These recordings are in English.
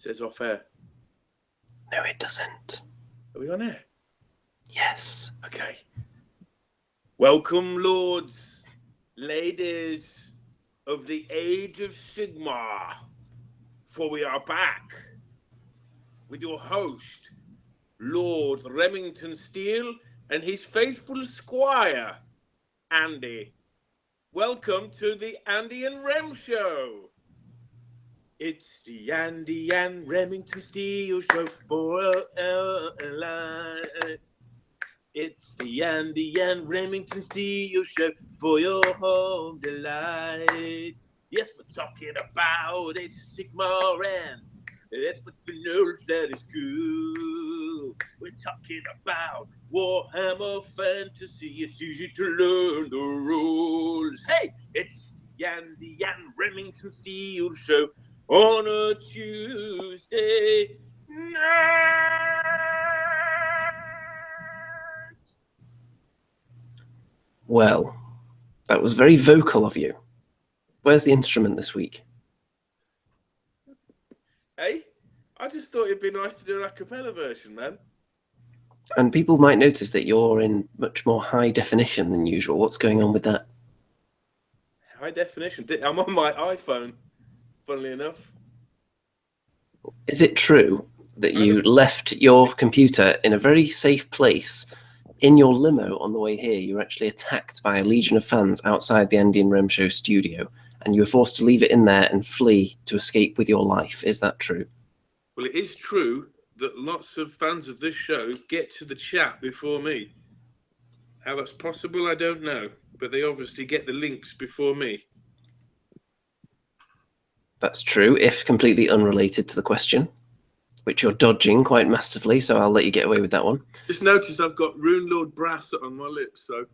says off air. No, it doesn't. Are we on air? Yes. Okay. Welcome, lords, ladies of the age of Sigmar, for we are back with your host, Lord Remington Steele, and his faithful squire, Andy. Welcome to the Andy and Rem Show. It's the Andy and Remington Steele Show for It's the Andy and Remington Steele Show for your home delight. Yes, we're talking about Age of Sigmar and everything else that is cool. We're talking about Warhammer Fantasy. It's easy to learn the rules. Hey, it's the Andy and Remington Steele Show on a Tuesday night. Well, that was very vocal of you. Where's the instrument this week? Hey, I just thought it'd be nice to do an a cappella version, man. And people might notice that you're in much more high definition than usual. What's going on with that? High definition? I'm on my iPhone, funnily enough. Is it true that you left your computer in a very safe place in your limo on the way here? You were actually attacked by a legion of fans outside the Andy and Rem Show studio, and you were forced to leave it in there and flee to escape with your life. Is that true? Well, it is true that lots of fans of this show get to the chat before me. How that's possible, I don't know, but they obviously get the links before me. That's true, if completely unrelated to the question, which you're dodging quite masterfully, so I'll let you get away with that one. Just notice I've got Rune Lord Brass on my lips, so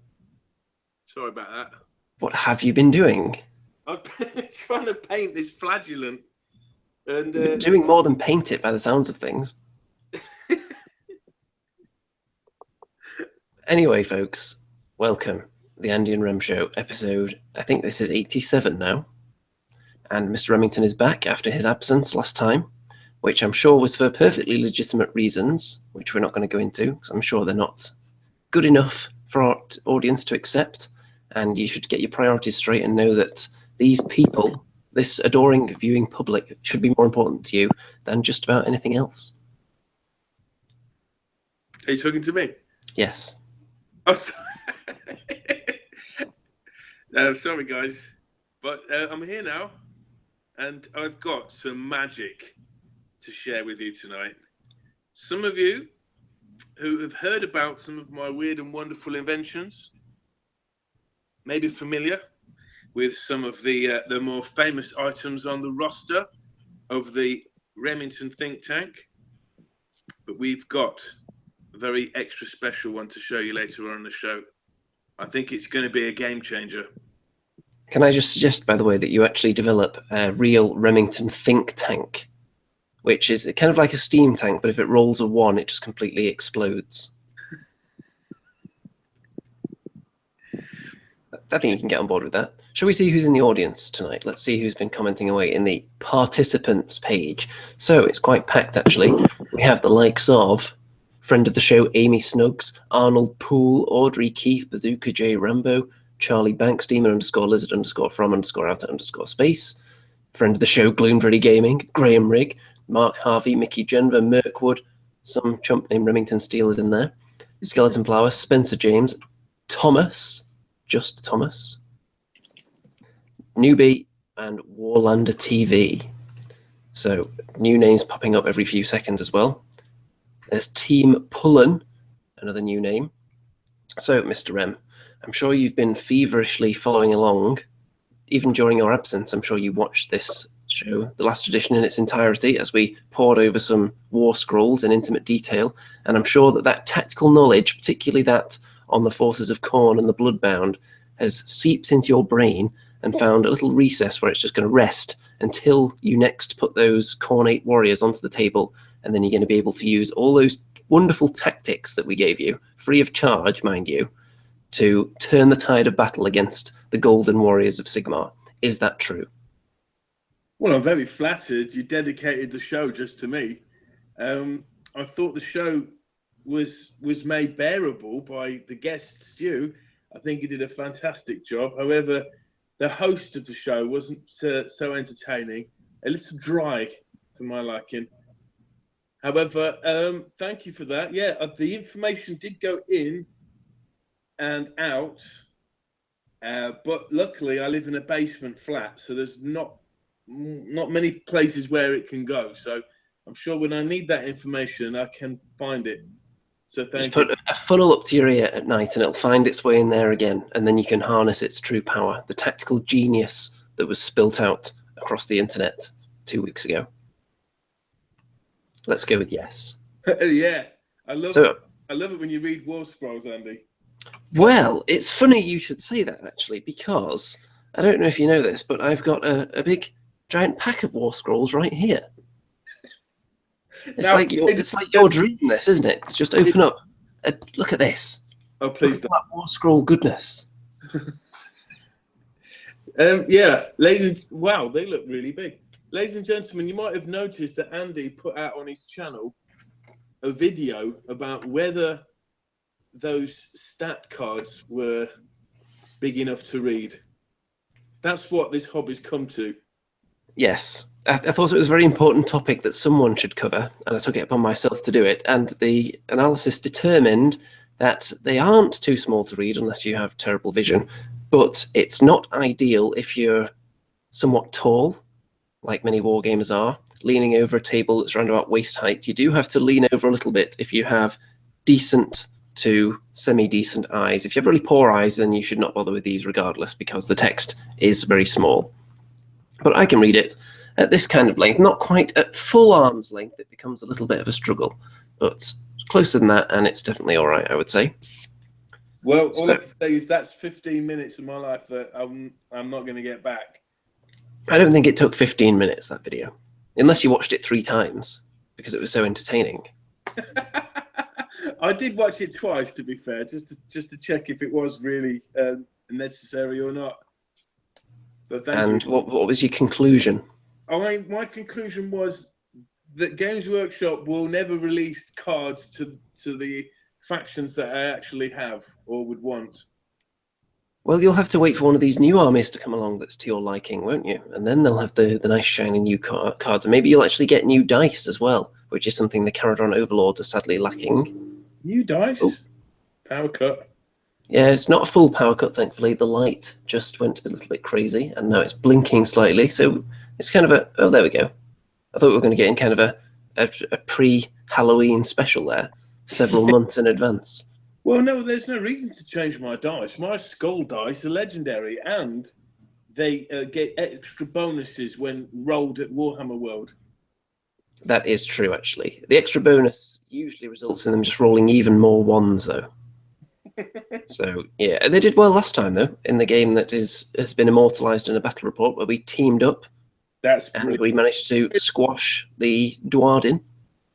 sorry about that. What have you been doing? I've been trying to paint this flagellant. And You've been doing more than paint it by the sounds of things. Anyway, folks, welcome. The Andy and Rem Show episode, I think this is 87 now. And Mr. Remington is back after his absence last time, which I'm sure was for perfectly legitimate reasons, which we're not going to go into, because I'm sure they're not good enough for our audience to accept. And you should get your priorities straight and know that these people, this adoring viewing public, should be more important to you than just about anything else. Are you talking to me? Yes. Oh, sorry. Sorry, guys. But I'm here now, and I've got some magic to share with you tonight. Some of you who have heard about some of my weird and wonderful inventions may be familiar with some of the more famous items on the roster of the Remington think tank, but we've got a very extra special one to show you later on in the show. I think it's going to be a game changer. Can I just suggest, by the way, that you actually develop a real Remington think tank, which is kind of like a steam tank, but if it rolls a 1, it just completely explodes. I think you can get on board with that. Shall we see who's in the audience tonight? Let's see who's been commenting away in the participants page. So it's quite packed, actually. We have the likes of friend of the show, Amy Snuggs, Arnold Poole, Audrey Keith, Bazooka J Rambo, Charlie Banks, Demon _Lizard _from _outer _space, friend of the show, Gloomready Gaming, Graham Rigg, Mark Harvey, Mickey Jenver, Mirkwood, some chump named Remington Steele is in there, Skeleton Flower, Spencer James, Thomas, just Thomas, Newbie, and Warlander TV. So new names popping up every few seconds as well. There's Team Pullen, another new name. So, Mr. Rem, I'm sure you've been feverishly following along. Even during your absence, I'm sure you watched this show, the last edition in its entirety, as we pored over some war scrolls in intimate detail. And I'm sure that that tactical knowledge, particularly that on the forces of Khorne and the Bloodbound, has seeped into your brain and found a little recess where it's just going to rest until you next put those Khornate warriors onto the table, and then you're going to be able to use all those wonderful tactics that we gave you, free of charge, mind you, to turn the tide of battle against the Golden Warriors of Sigmar. Is that true? Well, I'm very flattered you dedicated the show just to me. I thought the show was made bearable by the guest Stu. I think he did a fantastic job. However, the host of the show wasn't so entertaining, a little dry for my liking. However, thank you for that. Yeah, the information did go in and out, but luckily I live in a basement flat, so there's not many places where it can go. So I'm sure when I need that information, I can find it. So thank you. Just put a funnel up to your ear at night and it'll find its way in there again, and then you can harness its true power, the tactical genius that was spilt out across the internet 2 weeks ago. Let's go with yes. Yeah, I love it when you read War Scrolls, Andy. Well, it's funny you should say that, actually, because I don't know if you know this, but I've got a big, giant pack of War Scrolls right here. It's like you're reading this, isn't it? It's just open up. Look at this. Oh, please don't. That War Scroll goodness. Yeah, wow, they look really big. Ladies and gentlemen, you might have noticed that Andy put out on his channel a video about whether those stat cards were big enough to read. That's what this hobby's come to. Yes, I thought it was a very important topic that someone should cover, and I took it upon myself to do it. And the analysis determined that they aren't too small to read unless you have terrible vision, but it's not ideal if you're somewhat tall, like many wargamers are, leaning over a table that's around about waist height. You do have to lean over a little bit if you have decent to semi-decent eyes. If you have really poor eyes, then you should not bother with these regardless, because the text is very small. But I can read it at this kind of length, not quite at full arm's length. It becomes a little bit of a struggle, but closer than that, and it's definitely all right, I would say. Well, all I can say is that's 15 minutes of my life that I'm not going to get back. I don't think it took 15 minutes, that video, unless you watched it 3 times, because it was so entertaining. I did watch it twice, to be fair, just to check if it was really necessary or not. But thank you. What was your conclusion? My conclusion was that Games Workshop will never release cards to the factions that I actually have or would want. Well, you'll have to wait for one of these new armies to come along that's to your liking, won't you? And then they'll have the nice shiny new cards. And maybe you'll actually get new dice as well, which is something the Kharadron Overlords are sadly lacking. New dice? Oh. Power cut. Yeah, it's not a full power cut, thankfully. The light just went a little bit crazy, and now it's blinking slightly. So it's kind of a... Oh, there we go. I thought we were going to get in kind of a pre-Halloween special there, several months in advance. Well, no, there's no reason to change my dice. My skull dice are legendary, and they get extra bonuses when rolled at Warhammer World. That is true, actually. The extra bonus usually results in them just rolling even more ones, though. So, yeah, they did well last time, though, in the game that has been immortalized in a battle report where we teamed up. That's and brilliant. We managed to squash the Duardin.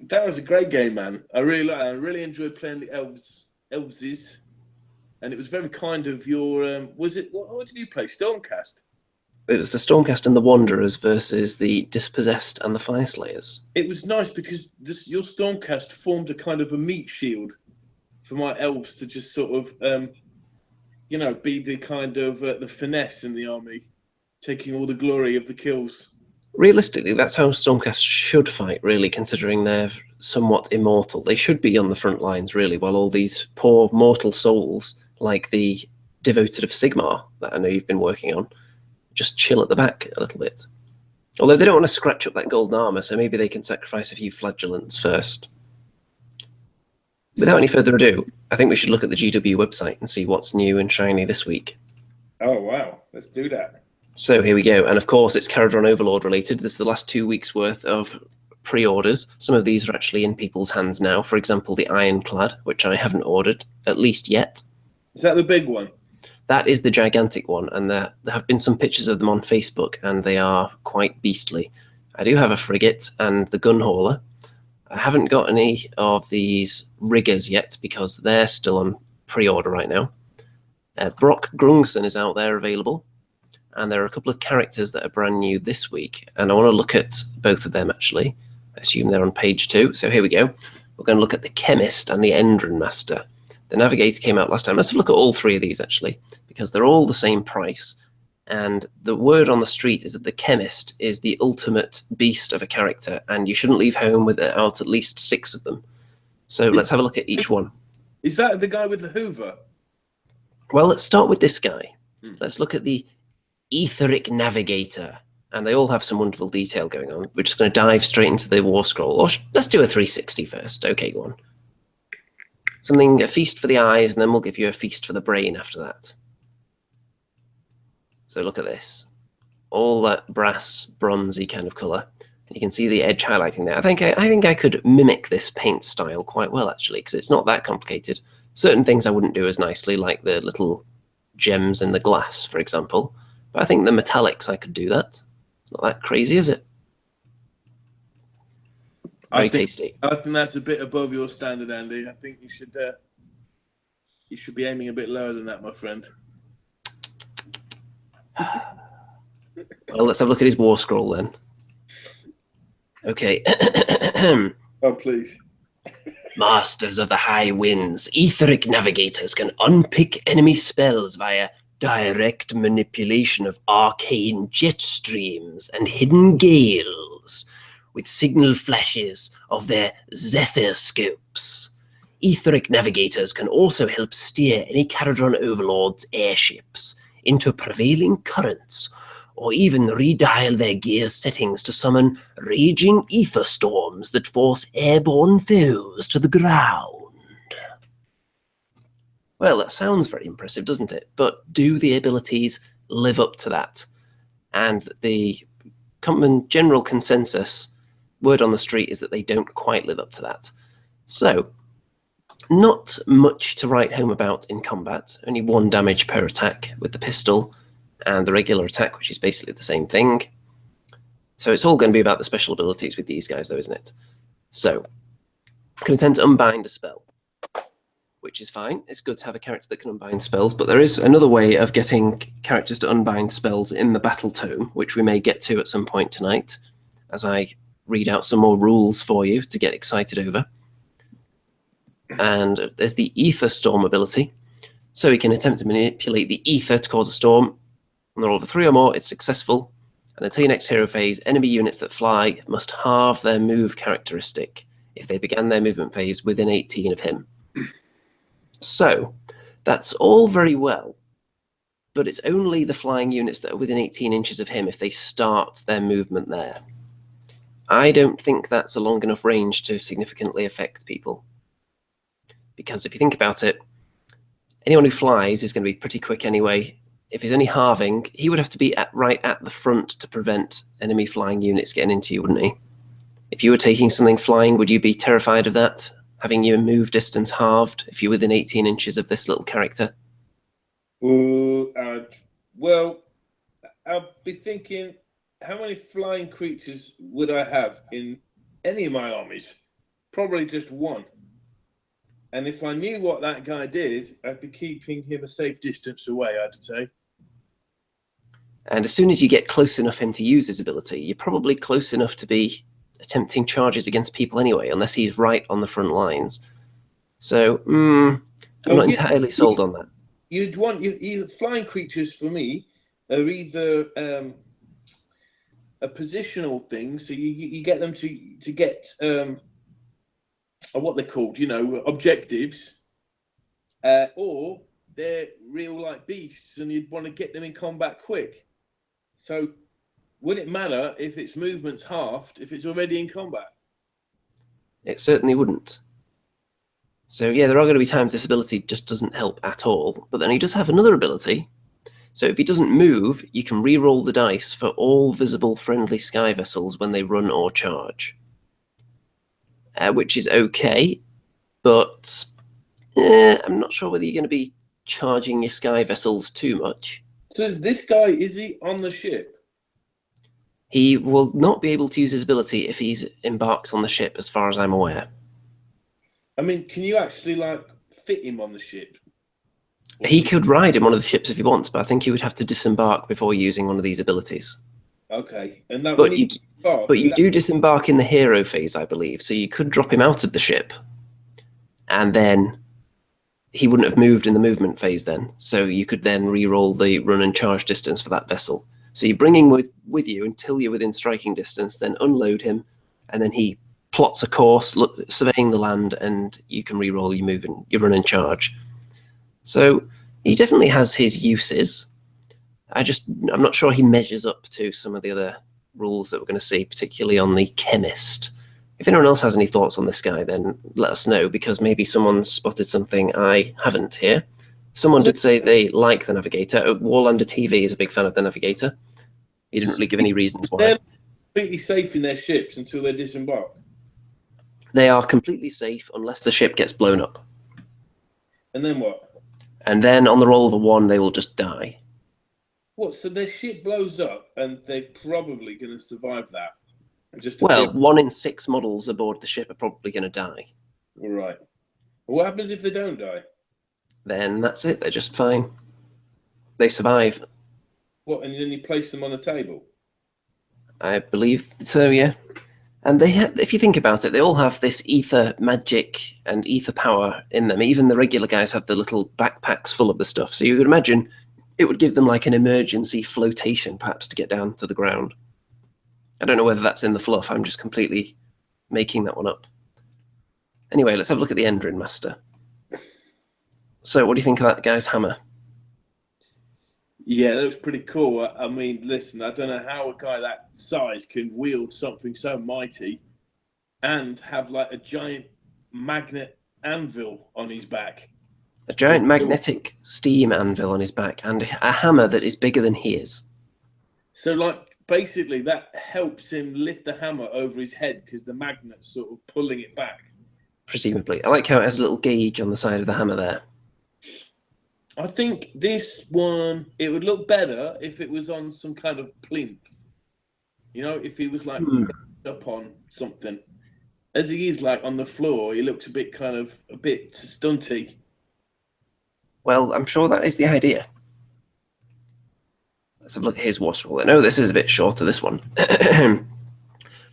That was a great game, man. I really enjoyed playing the Elvesies, and it was very kind of your. Was it what did you play? Stormcast. It was the Stormcast and the Wanderers versus the Dispossessed and the Fireslayers. It was nice because your Stormcast formed a kind of a meat shield for my elves to just sort of, be the kind of the finesse in the army, taking all the glory of the kills. Realistically, that's how Stormcast should fight, really, considering they're somewhat immortal. They should be on the front lines, really, while all these poor mortal souls, like the Devoted of Sigmar, that I know you've been working on, just chill at the back a little bit. Although they don't want to scratch up that golden armor, so maybe they can sacrifice a few flagellants first. Without any further ado, I think we should look at the GW website and see what's new and shiny this week. Oh, wow. Let's do that. So here we go. And of course, it's Kharadron Overlord related. This is the last 2 weeks' worth of pre-orders. Some of these are actually in people's hands now. For example, the Ironclad, which I haven't ordered, at least yet. Is that the big one? That is the gigantic one, and there have been some pictures of them on Facebook, and they are quite beastly. I do have a frigate and the gun hauler. I haven't got any of these riggers yet because they're still on pre-order right now. Brock Grungson is out there available, and there are a couple of characters that are brand new this week, and I want to look at both of them actually. I assume they're on page 2. So here we go. We're going to look at the Chemist and the Endron Master. The Navigator came out last time. Let's have a look at all 3 of these actually, because they're all the same price. And the word on the street is that the Chemist is the ultimate beast of a character, and you shouldn't leave home without at least 6 of them. So let's have a look at each one. Is that the guy with the Hoover? Well, let's start with this guy. Let's look at the Etheric Navigator. And they all have some wonderful detail going on. We're just going to dive straight into the War Scroll. Or let's do a 360 first. Okay, go on. Something, a feast for the eyes, and then we'll give you a feast for the brain after that. So look at this. All that brass, bronzy kind of colour. You can see the edge highlighting there. I think I could mimic this paint style quite well, actually, because it's not that complicated. Certain things I wouldn't do as nicely, like the little gems in the glass, for example. But I think the metallics, I could do that. It's not that crazy, is it? Very tasty. I think that's a bit above your standard, Andy. I think you should be aiming a bit lower than that, my friend. Well, let's have a look at his War Scroll then. Okay. Oh, please. Masters of the High Winds, Etheric Navigators can unpick enemy spells via direct manipulation of arcane jet streams and hidden gales, with signal flashes of their Zephyr scopes. Etheric Navigators can also help steer any Kharadron Overlords' airships into prevailing currents, or even redial their gear settings to summon raging ether storms that force airborne foes to the ground. Well, that sounds very impressive, doesn't it? But do the abilities live up to that? And the common general consensus, word on the street, is that they don't quite live up to that. So, not much to write home about in combat. Only 1 damage per attack with the pistol, and the regular attack, which is basically the same thing. So it's all going to be about the special abilities with these guys, though, isn't it? So, can attempt to unbind a spell, which is fine. It's good to have a character that can unbind spells, but there is another way of getting characters to unbind spells in the Battle Tome, which we may get to at some point tonight, as I read out some more rules for you to get excited over. And there's the Ether Storm ability. So we can attempt to manipulate the ether to cause a storm. On the roll of a 3 or more, it's successful. And until your next hero phase, enemy units that fly must halve their move characteristic if they began their movement phase within 18 of him. So, that's all very well, but it's only the flying units that are within 18 inches of him if they start their movement there. I don't think that's a long enough range to significantly affect people. Because if you think about it, anyone who flies is going to be pretty quick anyway. If he's only halving, he would have to be right at the front to prevent enemy flying units getting into you, wouldn't he? If you were taking something flying, would you be terrified of that? Having your move distance halved if you're within 18 inches of this little character? Well, I'll be thinking, how many flying creatures would I have in any of my armies? Probably just 1. And if I knew what that guy did, I'd be keeping him a safe distance away, I'd say. And as soon as you get close enough for him to use his ability, you're probably close enough to be attempting charges against people anyway, unless he's right on the front lines. So, I'm not entirely sold on that. You'd want flying creatures for me are either a positional thing, so you get them to get what they're called, objectives, or they're real like beasts, and you'd want to get them in combat quick. So, would it matter if its movement's halved if it's already in combat? It certainly wouldn't. So yeah, there are going to be times this ability just doesn't help at all, but then he does have another ability. So if he doesn't move, you can re-roll the dice for all visible friendly sky vessels when they run or charge. Which is okay, but I'm not sure whether you're going to be charging your sky vessels too much. So this guy, is he on the ship? He will not be able to use his ability if he's embarked on the ship, as far as I'm aware. I mean, can you actually, fit him on the ship? He could ride in one of the ships if he wants, but I think he would have to disembark before using one of these abilities. Okay, and that But you do disembark in the hero phase, I believe. So you could drop him out of the ship, and then he wouldn't have moved in the movement phase then. So you could then re-roll the run and charge distance for that vessel. So you bring him with you until you're within striking distance, then unload him, and then he plots a course, surveying the land, and you can re-roll your run and charge. So he definitely has his uses. I'm not sure he measures up to some of the other rules that we're going to see, particularly on the Chemist. If anyone else has any thoughts on this guy, then let us know, because maybe someone's spotted something I haven't here. Someone did say they like the Navigator. Warlander TV is a big fan of the Navigator. He didn't really give any reasons why. They're completely safe in their ships until they disembark. They are completely safe unless the ship gets blown up. And then what? And then on the roll of a 1, they will just die. What? So their ship blows up, and they're probably going to survive that. Well, 1 in 6 models aboard the ship are probably going to die. All right. What happens if they don't die? Then that's it. They're just fine. They survive. What? And then you place them on the table? I believe so, yeah. And if you think about it, they all have this ether magic and ether power in them. Even the regular guys have the little backpacks full of the stuff. So you could imagine it would give them like an emergency flotation, perhaps, to get down to the ground. I don't know whether that's in the fluff. I'm just completely making that one up. Anyway, let's have a look at the Endrin Master. So what do you think of that guy's hammer? Yeah, that was pretty cool. I mean, listen, I don't know how a guy that size can wield something so mighty and have like a giant magnet anvil on his back. A giant magnetic steam anvil on his back and a hammer that is bigger than he is. So, like, basically that helps him lift the hammer over his head because the magnet's sort of pulling it back. Presumably. I like how it has a little gauge on the side of the hammer there. I think this one, it would look better if it was on some kind of plinth. You know, if he was like up on something. As he is like on the floor, he looks a bit stunty. Well, I'm sure that is the idea. Let's have a look at his waterfall. I know this is a bit shorter, this one.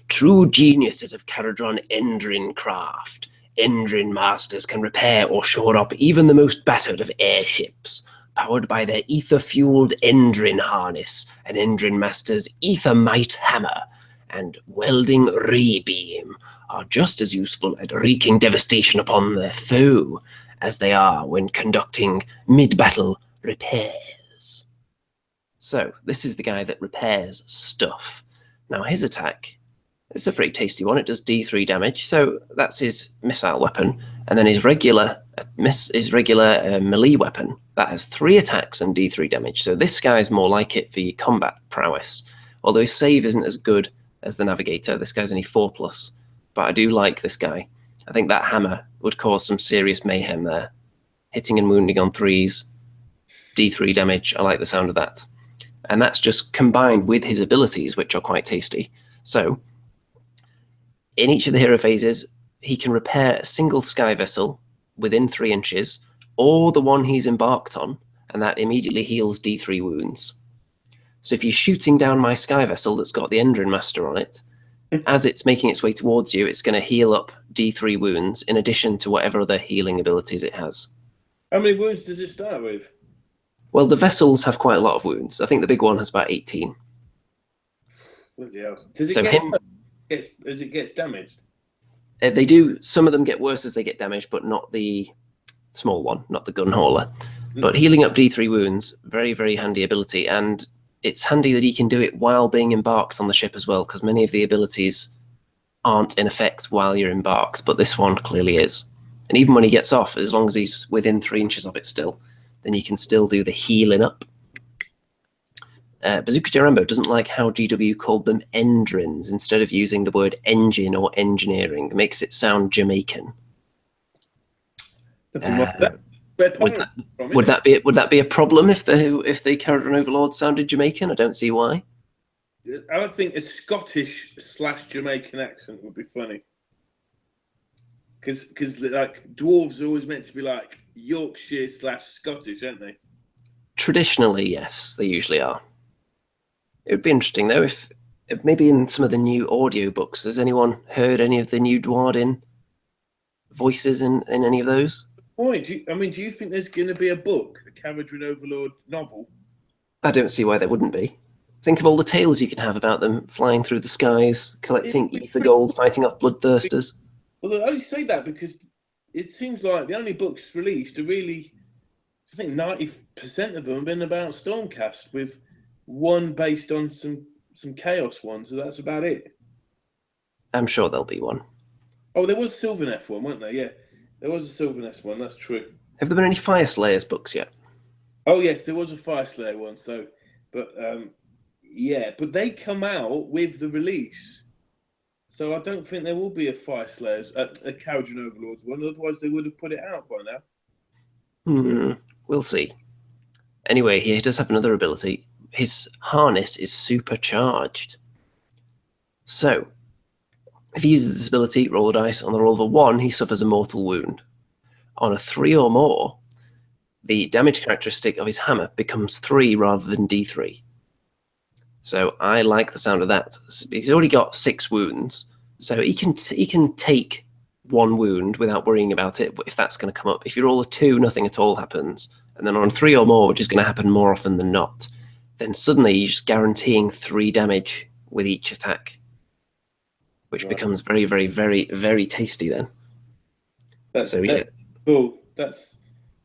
True geniuses of Kharadron Endrin craft. Endrin masters can repair or shore up even the most battered of airships, powered by their ether-fueled Endrin harness, and Endrin master's ether might hammer and welding ray beam are just as useful at wreaking devastation upon their foe as they are when conducting mid-battle repairs. So, this is the guy that repairs stuff. Now, his attack, it's a pretty tasty one. It does D3 damage, so that's his missile weapon. And then his regular melee weapon, that has 3 attacks and D3 damage. So this guy's more like it for your combat prowess. Although his save isn't as good as the Navigator. This guy's only 4+. But I do like this guy. I think that hammer would cause some serious mayhem there. Hitting and wounding on 3s, D3 damage. I like the sound of that. And that's just combined with his abilities, which are quite tasty. So, in each of the hero phases, he can repair a single sky vessel within 3 inches, or the one he's embarked on, and that immediately heals D3 wounds. So if you're shooting down my sky vessel that's got the Endrin Master on it, as it's making its way towards you, it's going to heal up D3 wounds in addition to whatever other healing abilities it has. How many wounds does it start with? Well, the vessels have quite a lot of wounds. I think the big one has about 18. Bloody hell. Does it as it gets damaged? They do. Some of them get worse as they get damaged, but not the small one, not the gun hauler. But healing up D3 wounds, very, very handy ability. And it's handy that he can do it while being embarked on the ship as well, because many of the abilities aren't in effect while you're embarked, but this one clearly is. And even when he gets off, as long as he's within 3 inches of it still, then you can still do the healing up. Bazooka Jarambo doesn't like how GW called them Endrins instead of using the word engine or engineering. It makes it sound Jamaican. Would that be a problem if the Kharadron Overlords sounded Jamaican? I don't see why. I would think a Scottish/Jamaican accent would be funny. Because like dwarves are always meant to be like Yorkshire / Scottish, aren't they? Traditionally, yes, they usually are. It would be interesting, though, if maybe in some of the new audiobooks, has anyone heard any of the new Duardin voices in any of those? Boy, do you think there's going to be a book, a Kharadron Overlord novel? I don't see why there wouldn't be. Think of all the tales you can have about them flying through the skies, collecting ether gold, fighting off bloodthirsters. Well, I only say that because it seems like the only books released are really, I think 90% of them have been about Stormcast, with one based on some Chaos ones, so that's about it. I'm sure there'll be one. Oh, there was a Sylvaneth one, wasn't there? Yeah, there was a Sylvaneth one, that's true. Have there been any Fire Slayers books yet? Oh, yes, there was a Fire Slayer one, but they come out with the release. So I don't think there will be a Fire Slayers, a Kharadron Overlords one. Otherwise, they would have put it out by now. We'll see. Anyway, he does have another ability. His harness is supercharged. So, if he uses this ability, roll a dice. On the roll of a 1, he suffers a mortal wound. On a 3 or more, the damage characteristic of his hammer becomes 3 rather than d3. So I like the sound of that. He's already got 6 wounds, so he can take 1 wound without worrying about it if that's going to come up. If you roll a 2, nothing at all happens. And then on 3 or more, which is going to happen more often than not, then suddenly you're just guaranteeing 3 damage with each attack, which becomes very, very, very, very tasty then. That's cool. That's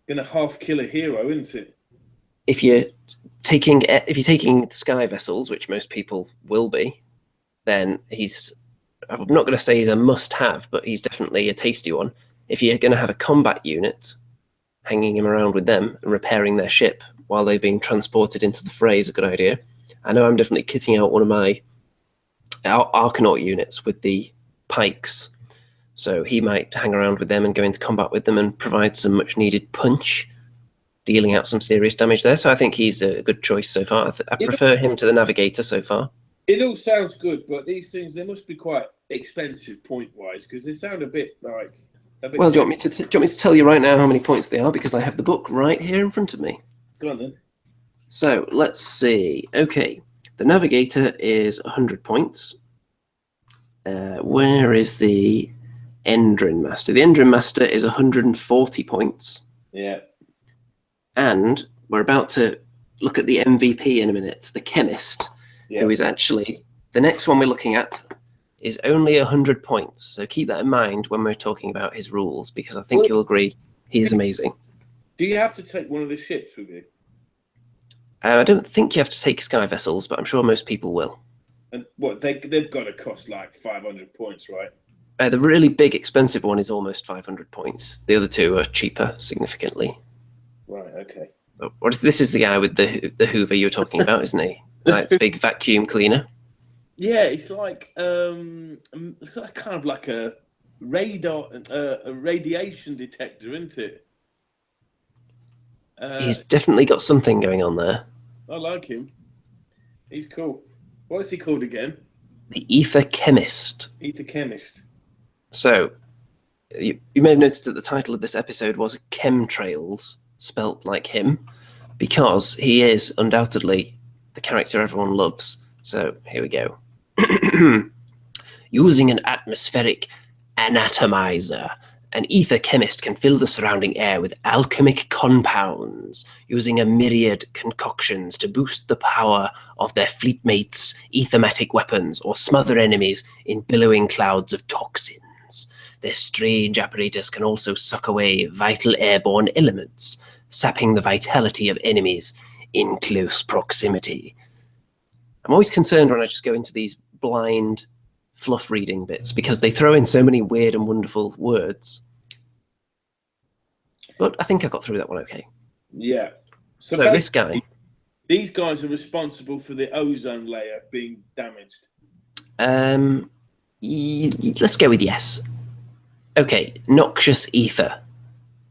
going to half kill a hero, isn't it? If you're taking sky vessels, which most people will be, then I'm not going to say he's a must-have, but he's definitely a tasty one. If you're going to have a combat unit, hanging him around with them and repairing their ship while they're being transported into the fray is a good idea. I know I'm definitely kitting out one of my Arcanaut units with the pikes, so he might hang around with them and go into combat with them and provide some much-needed punch, dealing out some serious damage there. So I think he's a good choice so far. I prefer him to the Navigator so far. It all sounds good, but these things, they must be quite expensive point-wise, because they sound a bit like... Well, do you want me to tell you right now how many points they are? Because I have the book right here in front of me. Go on then. So, let's see. Okay, the Navigator is 100 points. Where is the Endrin Master? The Endrin Master is 140 points. Yeah. And we're about to look at the MVP in a minute, the Chemist, who is actually... The next one we're looking at is only 100 points. So keep that in mind when we're talking about his rules, because I think you'll agree he is amazing. Do you have to take one of the ships with you? I don't think you have to take sky vessels, but I'm sure most people will. And what, they've got to cost like 500 points, right? The really big, expensive one is almost 500 points. The other two are cheaper, significantly. Right, okay. This is the guy with the Hoover you're talking about, isn't he? Like this big vacuum cleaner. Yeah, it's like kind of like a radar, a radiation detector, isn't it? He's definitely got something going on there. I like him. He's cool. What's he called again? The Ether Chemist. Ether Chemist. So, you may have noticed that the title of this episode was Chemtrails, spelt like him, because he is undoubtedly the character everyone loves. So, here we go. Using an atmospheric anatomizer, an ether chemist can fill the surrounding air with alchemic compounds, using a myriad concoctions to boost the power of their fleetmates' ethermatic weapons or smother enemies in billowing clouds of toxins. Their strange apparatus can also suck away vital airborne elements, sapping the vitality of enemies in close proximity. I'm always concerned when I just go into these blind fluff reading bits because they throw in so many weird and wonderful words. But I think I got through that one okay. Yeah. So this guy... These guys are responsible for the ozone layer being damaged. Let's go with yes. Okay, Noxious Ether.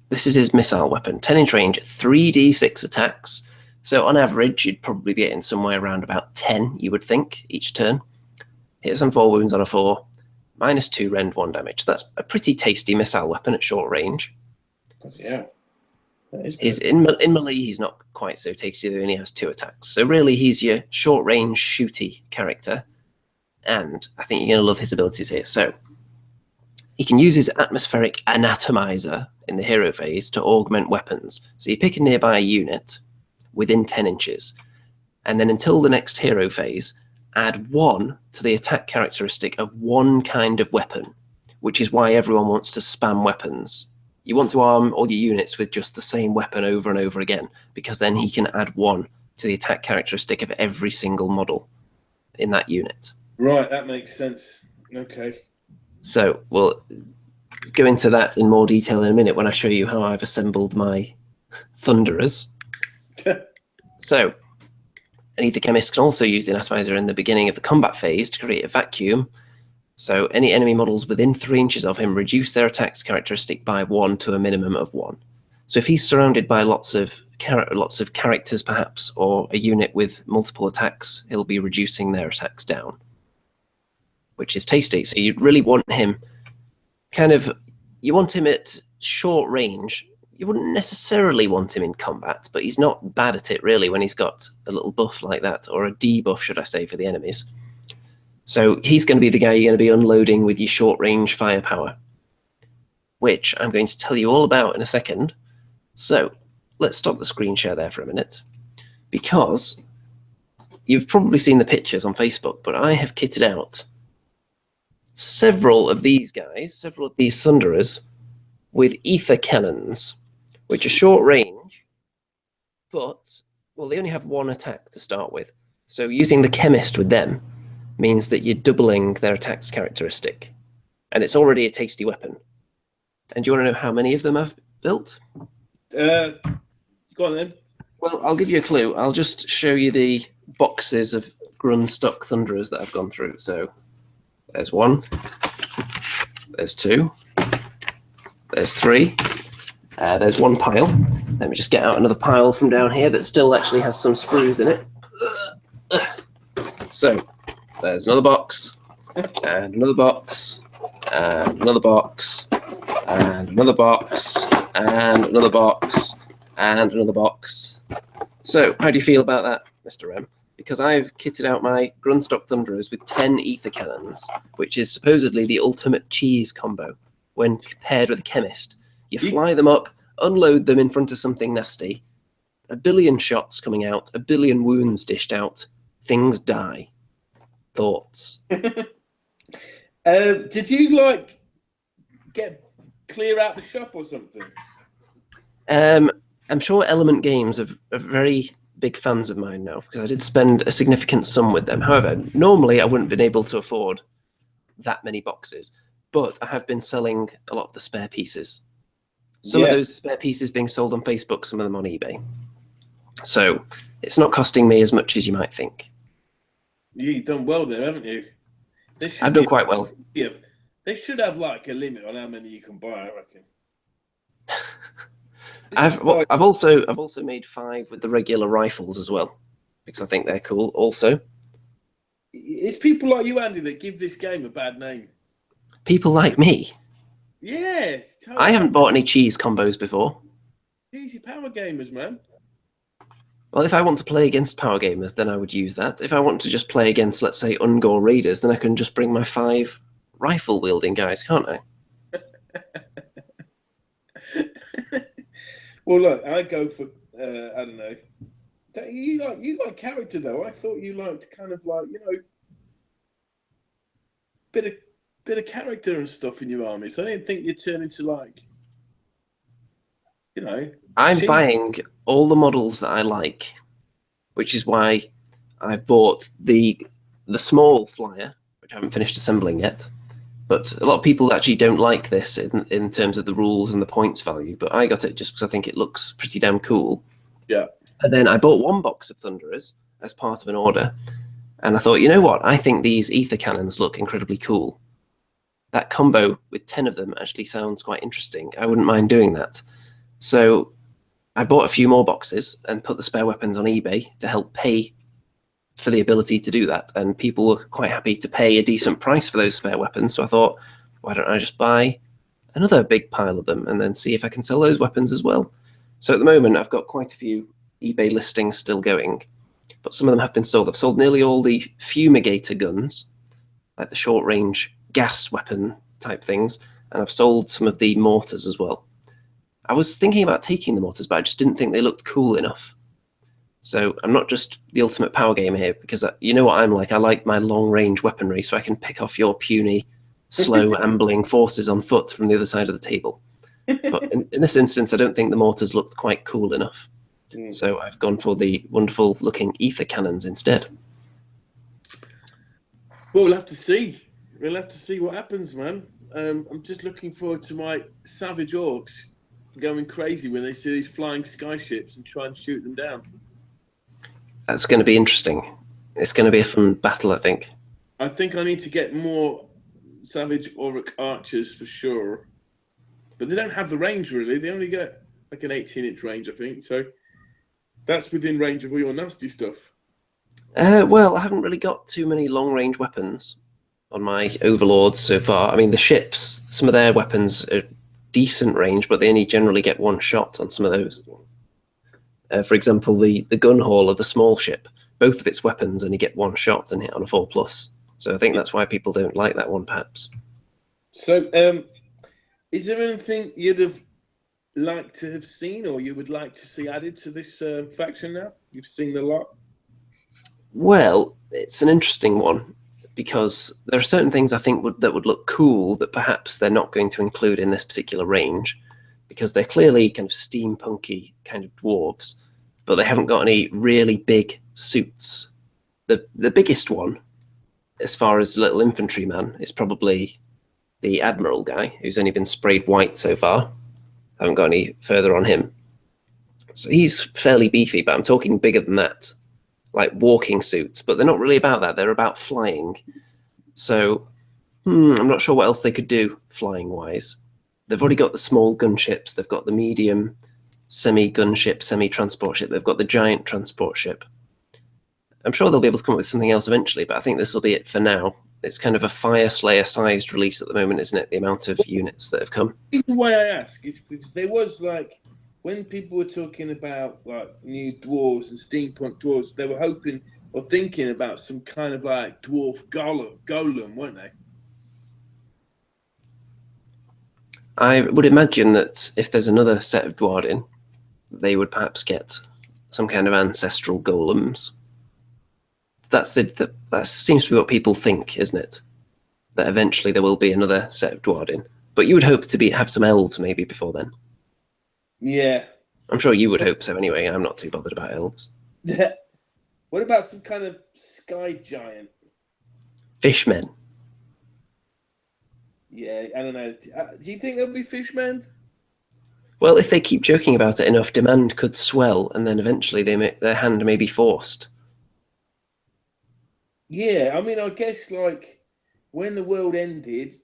This is his missile weapon. 10-inch range, 3d6 attacks. So on average, you'd probably be getting somewhere around about 10, you would think, each turn. Hits on 4 wounds on a 4. -2 rend 1 damage. So that's a pretty tasty missile weapon at short range. Yeah. Is in melee, he's not quite so tasty, though, and he has 2 attacks. So really, he's your short-range shooty character, and I think you're going to love his abilities here. So he can use his atmospheric anatomizer in the hero phase to augment weapons. So you pick a nearby unit within 10 inches, and then until the next hero phase, add 1 to the attack characteristic of one kind of weapon, which is why everyone wants to spam weapons. You want to arm all your units with just the same weapon over and over again, because then he can add 1 to the attack characteristic of every single model in that unit. Right, that makes sense. Okay. So we'll go into that in more detail in a minute when I show you how I've assembled my Thunderers. So, the Chemist can also use the Anatomizer in the beginning of the combat phase to create a vacuum. So any enemy models within 3 inches of him reduce their attack's characteristic by 1 to a minimum of 1. So if he's surrounded by lots of characters, perhaps, or a unit with multiple attacks, he'll be reducing their attacks down, which is tasty. So you really want him you want him at short range. You wouldn't necessarily want him in combat, but he's not bad at it, really, when he's got a little buff like that, or a debuff, should I say, for the enemies. So he's going to be the guy you're going to be unloading with your short-range firepower, which I'm going to tell you all about in a second. So let's stop the screen share there for a minute, because you've probably seen the pictures on Facebook, but I have kitted out several of these guys, several of these Thunderers, with ether cannons, which are short range, but, well, they only have 1 attack to start with. So using the Chemist with them means that you're doubling their attack's characteristic, and it's already a tasty weapon. And do you want to know how many of them I've built? Go on then. Well, I'll give you a clue. I'll just show you the boxes of Grundstock Thunderers that I've gone through. So there's 1, there's 2, there's 3, there's 1 pile. Let me just get out another pile from down here that still actually has some sprues in it. So there's another box, and another box, and another box, and another box, and another box, and another box. So how do you feel about that, Mr. M? Because I've kitted out my Grundstock Thunderers with 10 ether cannons, which is supposedly the ultimate cheese combo when paired with a Chemist. You fly them up, unload them in front of something nasty, 1 billion shots coming out, 1 billion wounds dished out, things die. Thoughts? Did you get clear out the shop or something? I'm sure Element Games are very big fans of mine now, because I did spend a significant sum with them. However, normally I wouldn't have been able to afford that many boxes, but I have been selling a lot of the spare pieces. Some of those spare pieces being sold on Facebook, some of them on eBay. So it's not costing me as much as you might think. You've done well there, haven't you? I've done quite well. Yeah, they should have a limit on how many you can buy, I reckon. I've also made 5 with the regular rifles as well, because I think they're cool. Also, it's people like you, Andy, that give this game a bad name. People like me. Yeah, totally. I haven't bought any cheese combos before. Easy power gamers, man. Well, if I want to play against power gamers, then I would use that. If I want to just play against, let's say, Ungor Raiders, then I can just bring my 5 rifle-wielding guys, can't I? Well, look, I go for, I don't know. You like character, though. I thought you liked bit of character and stuff in your army. So I didn't think you'd turn into I'm buying all the models that I like, which is why I bought the small flyer, which I haven't finished assembling yet. But a lot of people actually don't like this in terms of the rules and the points value. But I got it just because I think it looks pretty damn cool. Yeah. And then I bought 1 box of Thunderers as part of an order. And I thought, you know what? I think these ether cannons look incredibly cool. That combo with 10 of them actually sounds quite interesting. I wouldn't mind doing that. So I bought a few more boxes and put the spare weapons on eBay to help pay for the ability to do that. And people were quite happy to pay a decent price for those spare weapons. So I thought, why don't I just buy another big pile of them and then see if I can sell those weapons as well? So at the moment, I've got quite a few eBay listings still going, but some of them have been sold. I've sold nearly all the fumigator guns, like the short-range gas weapon type things, and I've sold some of the mortars as well. I was thinking about taking the mortars, but I just didn't think they looked cool enough. So I'm not just the ultimate power gamer here, because you know what I'm like. I like my long-range weaponry, so I can pick off your puny, slow, ambling forces on foot from the other side of the table. But in this instance, I don't think the mortars looked quite cool enough. So I've gone for the wonderful-looking ether cannons instead. Well, we'll have to see. We'll have to see what happens, man. I'm just looking forward to my savage orcs going crazy when they see these flying sky-ships and try and shoot them down. That's going to be interesting. It's going to be a fun battle, I think. I think I need to get more savage orc archers for sure. But they don't have the range, really. They only get like an 18-inch range, I think. So that's within range of all your nasty stuff. Well, I haven't really got too many long-range weapons on my overlords so far. I mean, the ships, some of their weapons are decent range, but they only generally get one shot on some of those. For example, the gun hauler, the small ship, both of its weapons only get one shot and hit on a 4+. So I think that's why people don't like that one, perhaps. So, is there anything you'd have liked to have seen, or you would like to see added to this faction now? You've seen a lot. Well, it's an interesting one, because there are certain things I think that would look cool that perhaps they're not going to include in this particular range, because they're clearly kind of steampunky kind of dwarves, but they haven't got any really big suits. The biggest one, as far as little infantryman, is probably the admiral guy, who's only been sprayed white so far. I haven't got any further on him. So he's fairly beefy, but I'm talking bigger than that. Like walking suits, but they're not really about that. They're about flying. So I'm not sure what else they could do flying-wise. They've already got the small gunships. They've got the medium semi-gunship, semi-transport ship. They've got the giant transport ship. I'm sure they'll be able to come up with something else eventually, but I think this will be it for now. It's kind of a Fire Slayer-sized release at the moment, isn't it? The amount of units that have come. The way I ask is because there was like, when people were talking about like new dwarves and steampunk dwarves, they were hoping or thinking about some kind of like dwarf golem, weren't they? I would imagine that if there's another set of Duardin, they would perhaps get some kind of ancestral golems. That seems to be what people think, isn't it? That eventually there will be another set of Duardin. But you would hope to have some elves maybe before then. Yeah. I'm sure you would hope so anyway. I'm not too bothered about elves. What about some kind of sky giant? Fishmen. Yeah, I don't know. Do you think there'll be fishmen? Well, if they keep joking about it enough, demand could swell, and then eventually their hand may be forced. Yeah, I mean, I guess like when the world ended,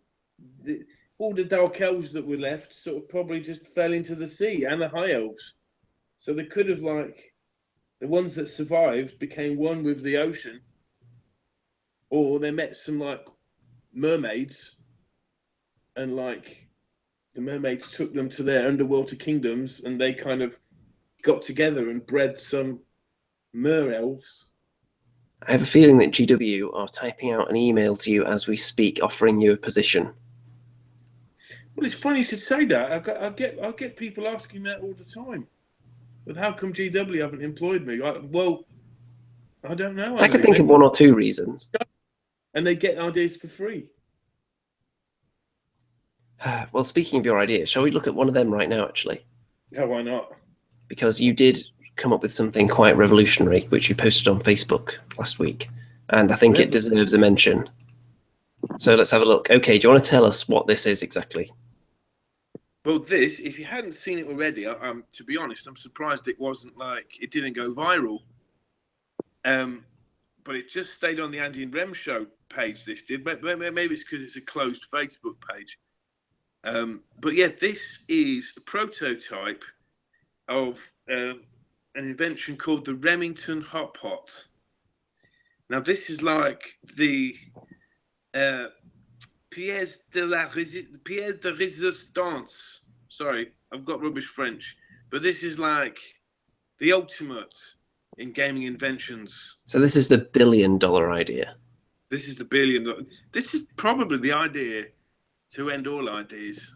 all the dark elves that were left sort of probably just fell into the sea, and the high elves. So they could have like the ones that survived became one with the ocean, or they met some like mermaids, and like the mermaids took them to their underwater kingdoms, and they kind of got together and bred some mer elves. I have a feeling that GW are typing out an email to you as we speak, offering you a position. Well, it's funny you should say that. I get people asking that all the time. But how come GW haven't employed me? Well, I don't know. I could think of one or two reasons. And they get ideas for free. Well, speaking of your ideas, shall we look at one of them right now, actually? Yeah, why not? Because you did come up with something quite revolutionary, which you posted on Facebook last week. And I think it deserves a mention. So let's have a look. Okay, do you want to tell us what this is exactly? Well, this, if you hadn't seen it already, to be honest, I'm surprised it wasn't like, it didn't go viral. But it just stayed on the Andy and Rem show page, this did. Maybe it's because it's a closed Facebook page. But yeah, this is a prototype of an invention called the Remington Hot Pot. Now, this is like the pièce de résistance. Sorry, I've got rubbish French. but this is like the ultimate in gaming inventions. So this is the $1 billion idea. This is the billion. This is probably the idea to end all ideas.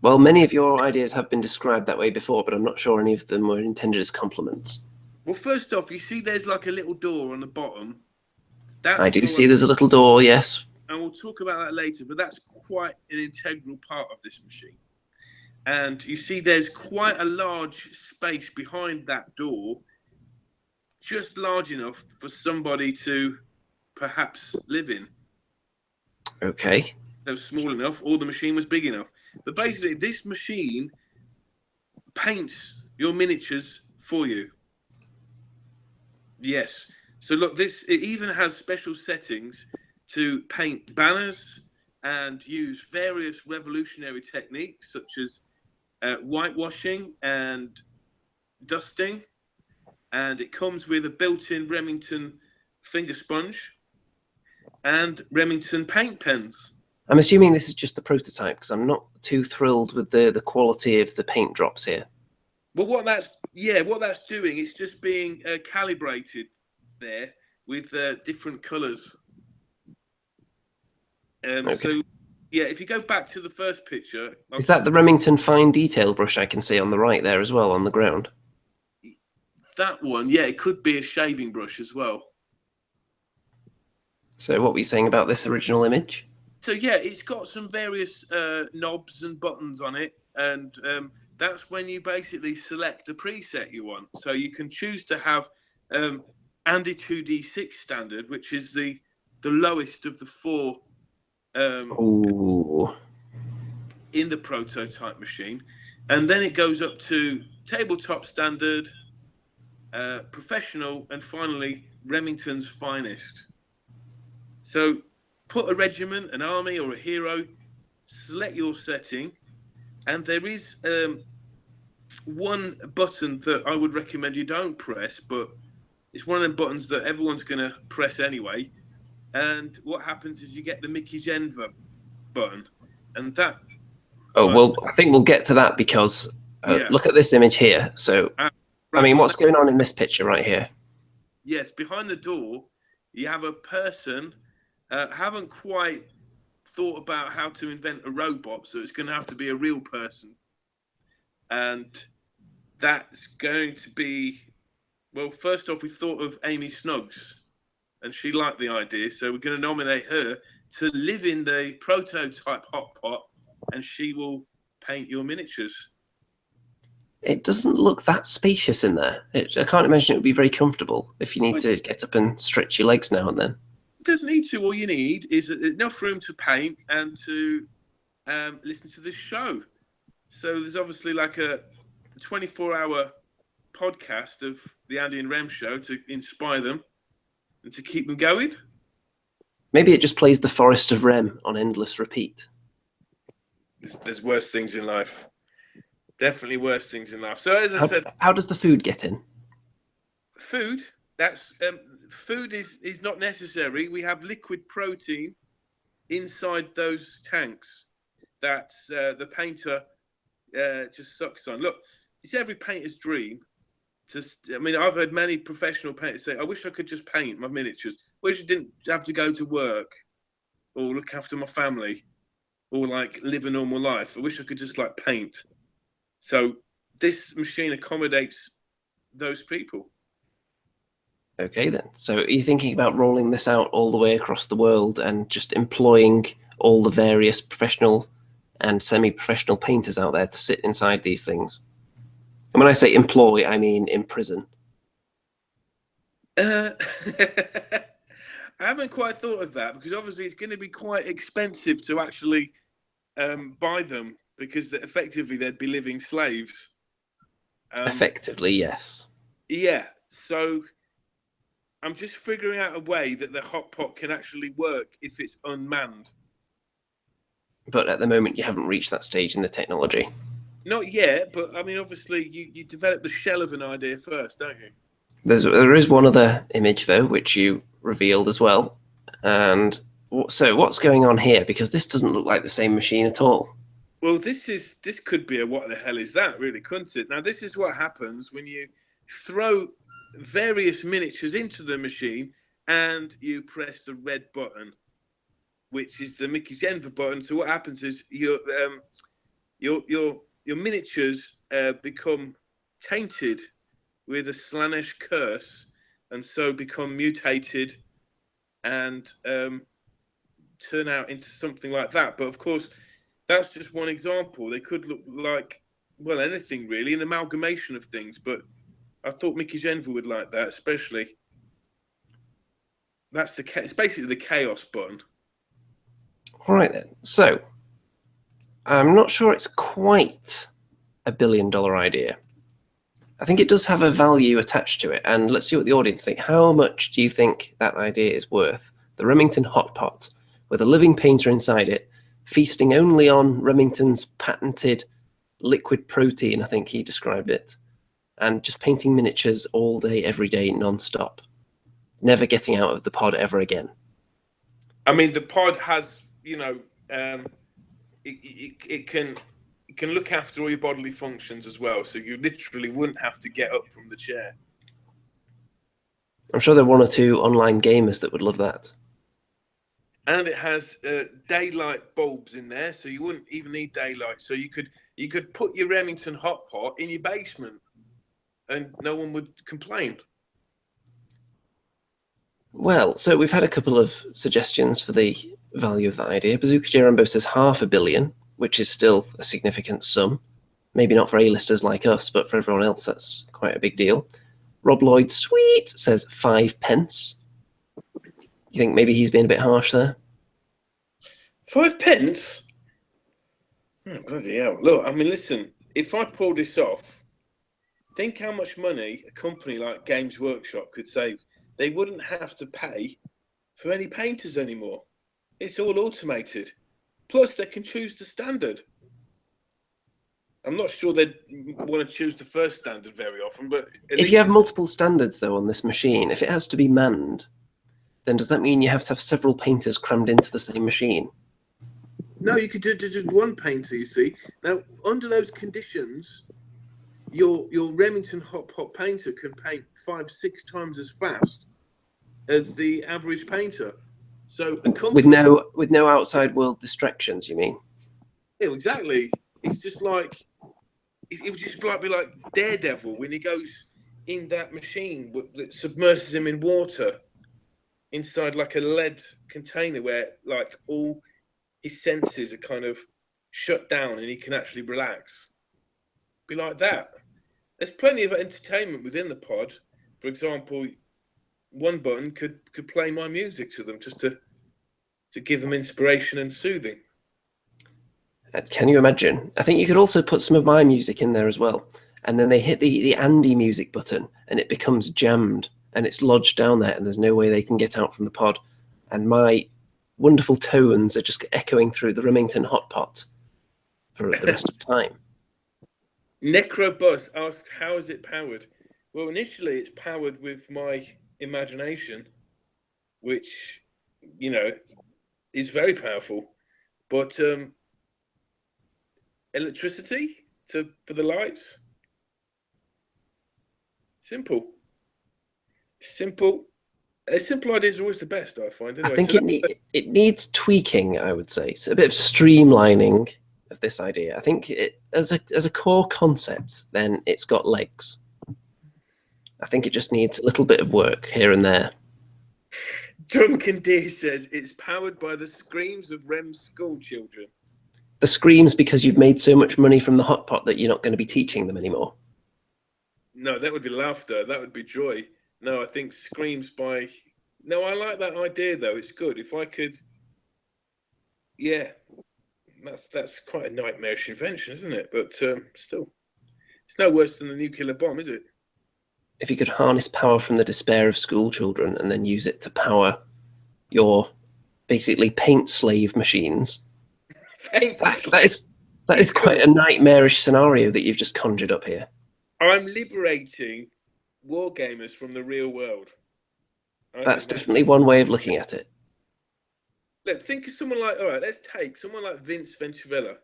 Well, many of your ideas have been described that way before, but I'm not sure any of them were intended as compliments. Well, first off, you see there's like a little door on the bottom. I do see there's a little door, yes. And we'll talk about that later, but that's quite an integral part of this machine. And you see there's quite a large space behind that door, just large enough for somebody to perhaps live in. Okay. They were small enough, or the machine was big enough. But basically, this machine paints your miniatures for you. Yes. So look, it even has special settings to paint banners and use various revolutionary techniques such as whitewashing and dusting. And it comes with a built-in Remington finger sponge and Remington paint pens. I'm assuming this is just the prototype because I'm not too thrilled with the quality of the paint drops here. Well, what that's doing, it's just being calibrated there with different colours. Okay. So, yeah, if you go back to the first picture, is that the Remington fine detail brush I can see on the right there as well on the ground? That one, yeah, it could be a shaving brush as well. So what were you saying about this original image? So yeah, it's got some various knobs and buttons on it, and that's when you basically select a preset you want. So you can choose to have Andy 2D6 standard, which is the lowest of the four in the prototype machine, and then it goes up to tabletop standard, professional, and finally Remington's finest. So put a regiment, an army, or a hero, select your setting, and there is one button that I would recommend you don't press, but it's one of them buttons that everyone's going to press anyway. And what happens is you get the Mickey Genva button, and that. Oh, well, I think we'll get to that because look at this image here. So, I mean, what's going on in this picture right here? Yes, behind the door, you have a person. Haven't quite thought about how to invent a robot, so it's going to have to be a real person. And that's going to be, well, first off, we thought of Amy Snuggs, and she liked the idea, so we're going to nominate her to live in the prototype Hot Pot, and she will paint your miniatures. It doesn't look that spacious in there. I can't imagine it would be very comfortable if you need to get up and stretch your legs now and then. Doesn't need to. All you need is enough room to paint and to listen to this show. So there's obviously like a 24-hour podcast of the Andy and Rem show to inspire them and to keep them going. Maybe it just plays the Forest of Rem on endless repeat. There's worse things in life. Definitely worse things in life. So as I said, how does the food get in? Food. That's food is not necessary. We have liquid protein inside those tanks that the painter just sucks on. Look, it's every painter's dream. I mean, I've heard many professional painters say, "I wish I could just paint my miniatures. I wish I didn't have to go to work or look after my family or like live a normal life. I wish I could just like paint." So this machine accommodates those people. Okay, then. So are you thinking about rolling this out all the way across the world and just employing all the various professional and semi-professional painters out there to sit inside these things? And when I say employ, I mean imprison. I haven't quite thought of that because obviously it's going to be quite expensive to actually buy them because effectively they'd be living slaves. Effectively, yes. Yeah, so I'm just figuring out a way that the hot pot can actually work if it's unmanned. But at the moment, you haven't reached that stage in the technology. Not yet, but I mean, obviously, you develop the shell of an idea first, don't you? There is one other image, though, which you revealed as well. And so what's going on here? Because this doesn't look like the same machine at all. Well, this could be a what the hell is that, really, couldn't it? Now, this is what happens when you throw various miniatures into the machine and you press the red button, which is the Mickey's Enver button. So what happens is your miniatures become tainted with a Slanesh curse, and so become mutated and turn out into something like that. But of course, that's just one example. They could look like, well, anything really, an amalgamation of things. But I thought Mickey Genver would like that, especially. It's basically the chaos button. All right then. So I'm not sure it's quite a $1 billion idea. I think it does have a value attached to it, and let's see what the audience think. How much do you think that idea is worth? The Remington Hot Pot, with a living painter inside it, feasting only on Remington's patented liquid protein, I think he described it, and just painting miniatures all day, every day, non-stop. Never getting out of the pod ever again. I mean, the pod has, it can look after all your bodily functions as well, so you literally wouldn't have to get up from the chair. I'm sure there are one or two online gamers that would love that. And it has daylight bulbs in there, so you wouldn't even need daylight. So you could put your Remington Hot Pot in your basement, and no one would complain. Well, so we've had a couple of suggestions for the value of that idea. Bazooka J. Rambo says $500 million, which is still a significant sum. Maybe not for A-listers like us, but for everyone else, that's quite a big deal. Rob Lloyd Sweet says 5 pence. You think maybe he's being a bit harsh there? 5 pence? Oh, bloody hell. Look, I mean, listen, if I pull this off, think how much money a company like Games Workshop could save. They wouldn't have to pay for any painters anymore. It's all automated. Plus, they can choose the standard. I'm not sure they'd want to choose the first standard very often, but... If you have multiple standards, though, on this machine, if it has to be manned, then does that mean you have to have several painters crammed into the same machine? No, you could do just one painter, you see. Now, under those conditions, your Remington Hot Pot painter can paint 5-6 times as fast as the average painter. So a company, with no outside world distractions, you mean? Yeah, exactly. It's just like it would just be like Daredevil when he goes in that machine that submerges him in water inside like a lead container where like all his senses are kind of shut down and he can actually relax. Be like that. There's plenty of entertainment within the pod. For example, one button could play my music to them just to give them inspiration and soothing. Can you imagine? I think you could also put some of my music in there as well. And then they hit the Andy music button and it becomes jammed and it's lodged down there and there's no way they can get out from the pod. And my wonderful tones are just echoing through the Remington Hot Pot for the rest of time. Necrobus asked, how is it powered? Well, initially it's powered with my imagination, which, is very powerful. But electricity for the lights? Simple. Simple ideas are always the best, I find. Anyway, I think it needs tweaking, I would say. So a bit of streamlining of this idea. I think it as a core concept, then it's got legs. I think it just needs a little bit of work here and there. Drunken Deer says it's powered by the screams of Rem's school children. The screams because you've made so much money from the hot pot that you're not going to be teaching them anymore. No, that would be laughter. That would be joy. No, I think screams by... No, I like that idea, though. It's good. If I could... Yeah, that's quite a nightmarish invention, isn't it? But still, it's no worse than the nuclear bomb, is it? If you could harness power from the despair of school children and then use it to power your basically paint slave machines, that is quite a nightmarish scenario that you've just conjured up here. I'm liberating wargamers from the real world. That's definitely one way of looking at it. Look, think of someone like, all right, let's take someone like Vince Venturella.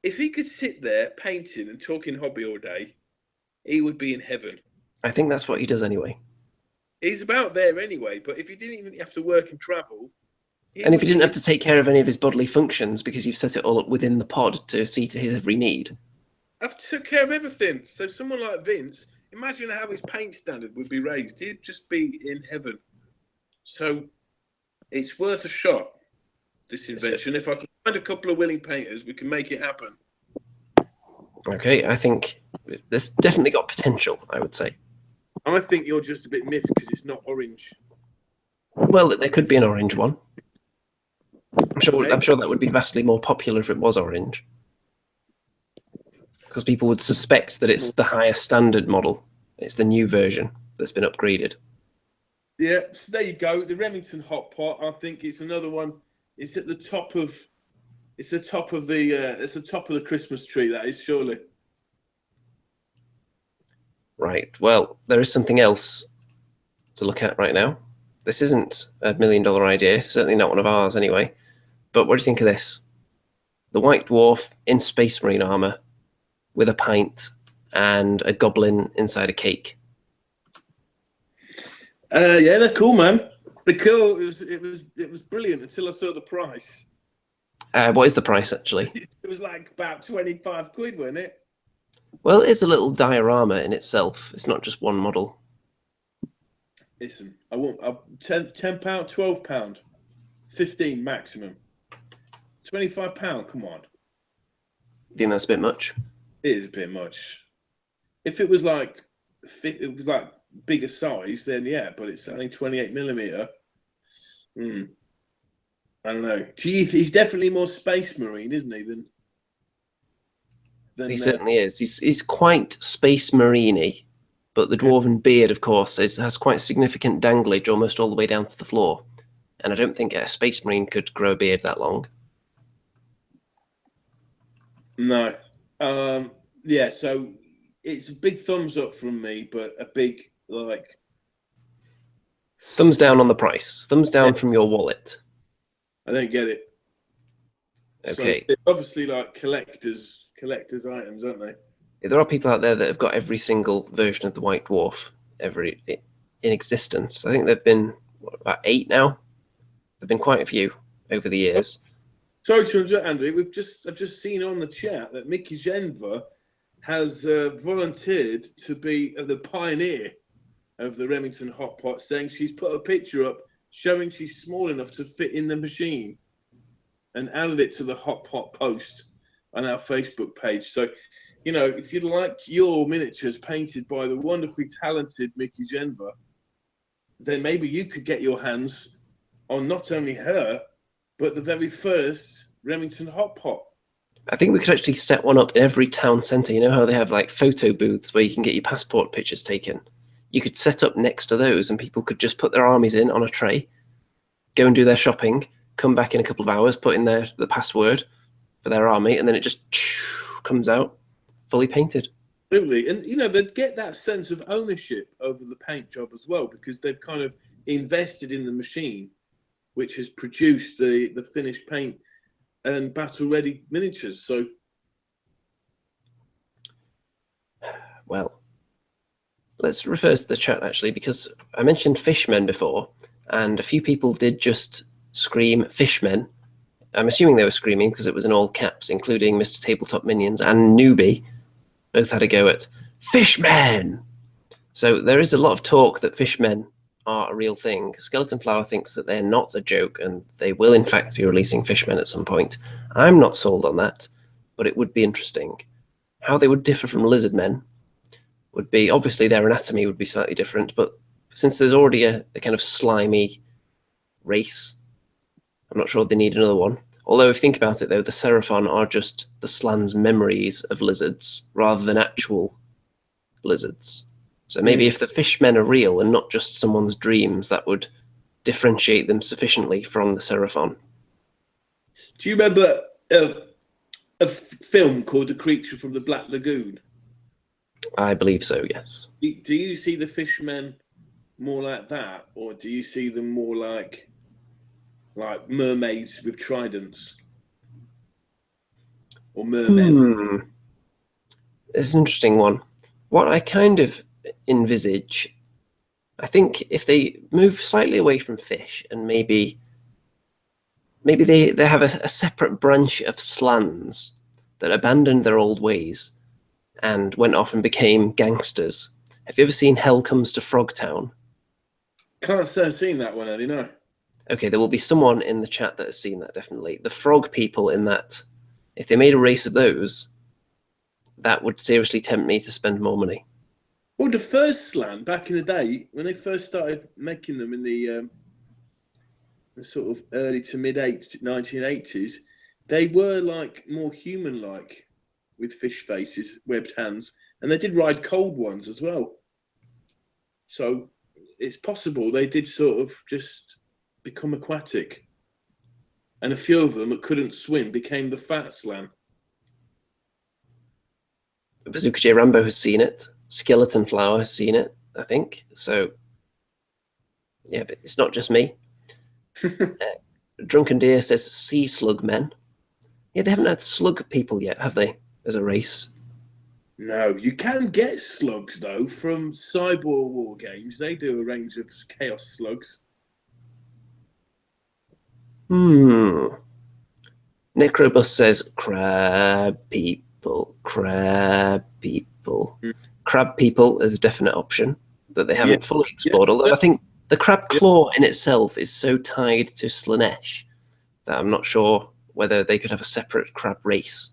if he could sit there painting and talking hobby all day, he would be in heaven. I think that's what he does anyway. He's about there anyway, but if he didn't even have to work and travel, and if he didn't have to take care of any of his bodily functions because you've set it all up within the pod to see to his every need. I've took care of everything. So someone like Vince, imagine how his paint standard would be raised. He'd just be in heaven. So it's worth a shot, this invention. If I can find a couple of willing painters, we can make it happen. Okay, I think there's definitely got potential, I would say. I think you're just a bit miffed because it's not orange. Well, there could be an orange one. I'm sure that would be vastly more popular if it was orange. Because people would suspect that it's the higher standard model. It's the new version that's been upgraded. Yeah, so there you go. The Remington Hot Pot, I think it's another one. It's at the top of the Christmas tree, that is, surely. Right. Well, there is something else to look at right now. This isn't a $1 million idea, certainly not one of ours anyway. But what do you think of this? The White Dwarf in Space Marine armor with a pint and a goblin inside a cake. Yeah, they're cool, man. They're cool. It was brilliant until I saw the price. What is the price, actually? It was like about 25 quid, wasn't it? Well, it's a little diorama in itself. It's not just one model. Listen, I want £10, £12, 15 maximum. £25, come on. You think that's a bit much? It is a bit much. If it was like bigger size, then yeah, but it's only 28mm. I don't know. He's definitely more Space Marine, isn't he? Than he certainly is. He's quite Space Marine-y, but the dwarven beard, of course, has quite significant danglage almost all the way down to the floor. And I don't think a Space Marine could grow a beard that long. No. Yeah, so it's a big thumbs up from me, but a big, like... Thumbs down on the price. Thumbs down from your wallet. I don't get it. Okay. So they're obviously like collector's items, aren't they? There are people out there that have got every single version of the White Dwarf in existence. I think there've been about 8 now. There've been quite a few over the years. Sorry to interrupt, Andrew. I've just seen on the chat that Mickey Genva has volunteered to be the pioneer of the Remington Hot Pot, saying she's put a picture up showing she's small enough to fit in the machine and added it to the Hot Pot post on our Facebook page. So, you know, if you'd like your miniatures painted by the wonderfully talented Mickey Genva, then maybe you could get your hands on not only her, but the very first Remington Hot Pot. I think we could actually set one up in every town centre. You know how they have like photo booths where you can get your passport pictures taken? You could set up next to those and people could just put their armies in on a tray, go and do their shopping, come back in a couple of hours, put in the password for their army, and then it just comes out fully painted. Absolutely. And, you know, they'd get that sense of ownership over the paint job as well, because they've kind of invested in the machine, which has produced the finished paint and battle-ready miniatures. So, well, let's refer to the chat, actually, because I mentioned fishmen before, and a few people did just scream fishmen. I'm assuming they were screaming because it was in all caps, including Mr. Tabletop Minions and Newbie. Both had a go at fishmen. So there is a lot of talk that fishmen are a real thing. Skeleton Flower thinks that they're not a joke, and they will in fact be releasing fishmen at some point. I'm not sold on that, but it would be interesting. How they would differ from lizard men would be, obviously their anatomy would be slightly different, but since there's already a kind of slimy race, I'm not sure they need another one. Although if you think about it though, the Seraphon are just the Slan's memories of lizards rather than actual lizards. So maybe if the fishmen are real and not just someone's dreams, that would differentiate them sufficiently from the Seraphon. do you remember a film called The Creature from the Black Lagoon? I believe so, yes. Do you see the fishmen more like that, or do you see them more like mermaids with tridents? or mermen? It's an interesting one. What I kind of envisage, I think if they move slightly away from fish and maybe they have a separate branch of slans that abandoned their old ways and went off and became gangsters. Have you ever seen Hell Comes to Frogtown? Can't say I've seen that one, Eddie, no. Okay, there will be someone in the chat that has seen that, definitely. The frog people in that, if they made a race of those, that would seriously tempt me to spend more money. Well, the first slan back in the day, when they first started making them in the sort of early to mid 1980s, they were like more human-like, with fish faces, webbed hands, and they did ride cold ones as well. So it's possible they did sort of just become aquatic, and a few of them that couldn't swim became the fat slan. Bazooka J Rambo has seen it. Skeleton Flower has seen it, I think. So, yeah, but it's not just me. Drunken Deer says sea slug men. Yeah, they haven't had slug people yet, have they, as a race? No, you can get slugs, though, from Cyborg War Games. They do a range of chaos slugs. Necrobus says crab people. Crab people. Crab people is a definite option that they haven't fully explored. Although I think the crab claw in itself is so tied to Slaanesh that I'm not sure whether they could have a separate crab race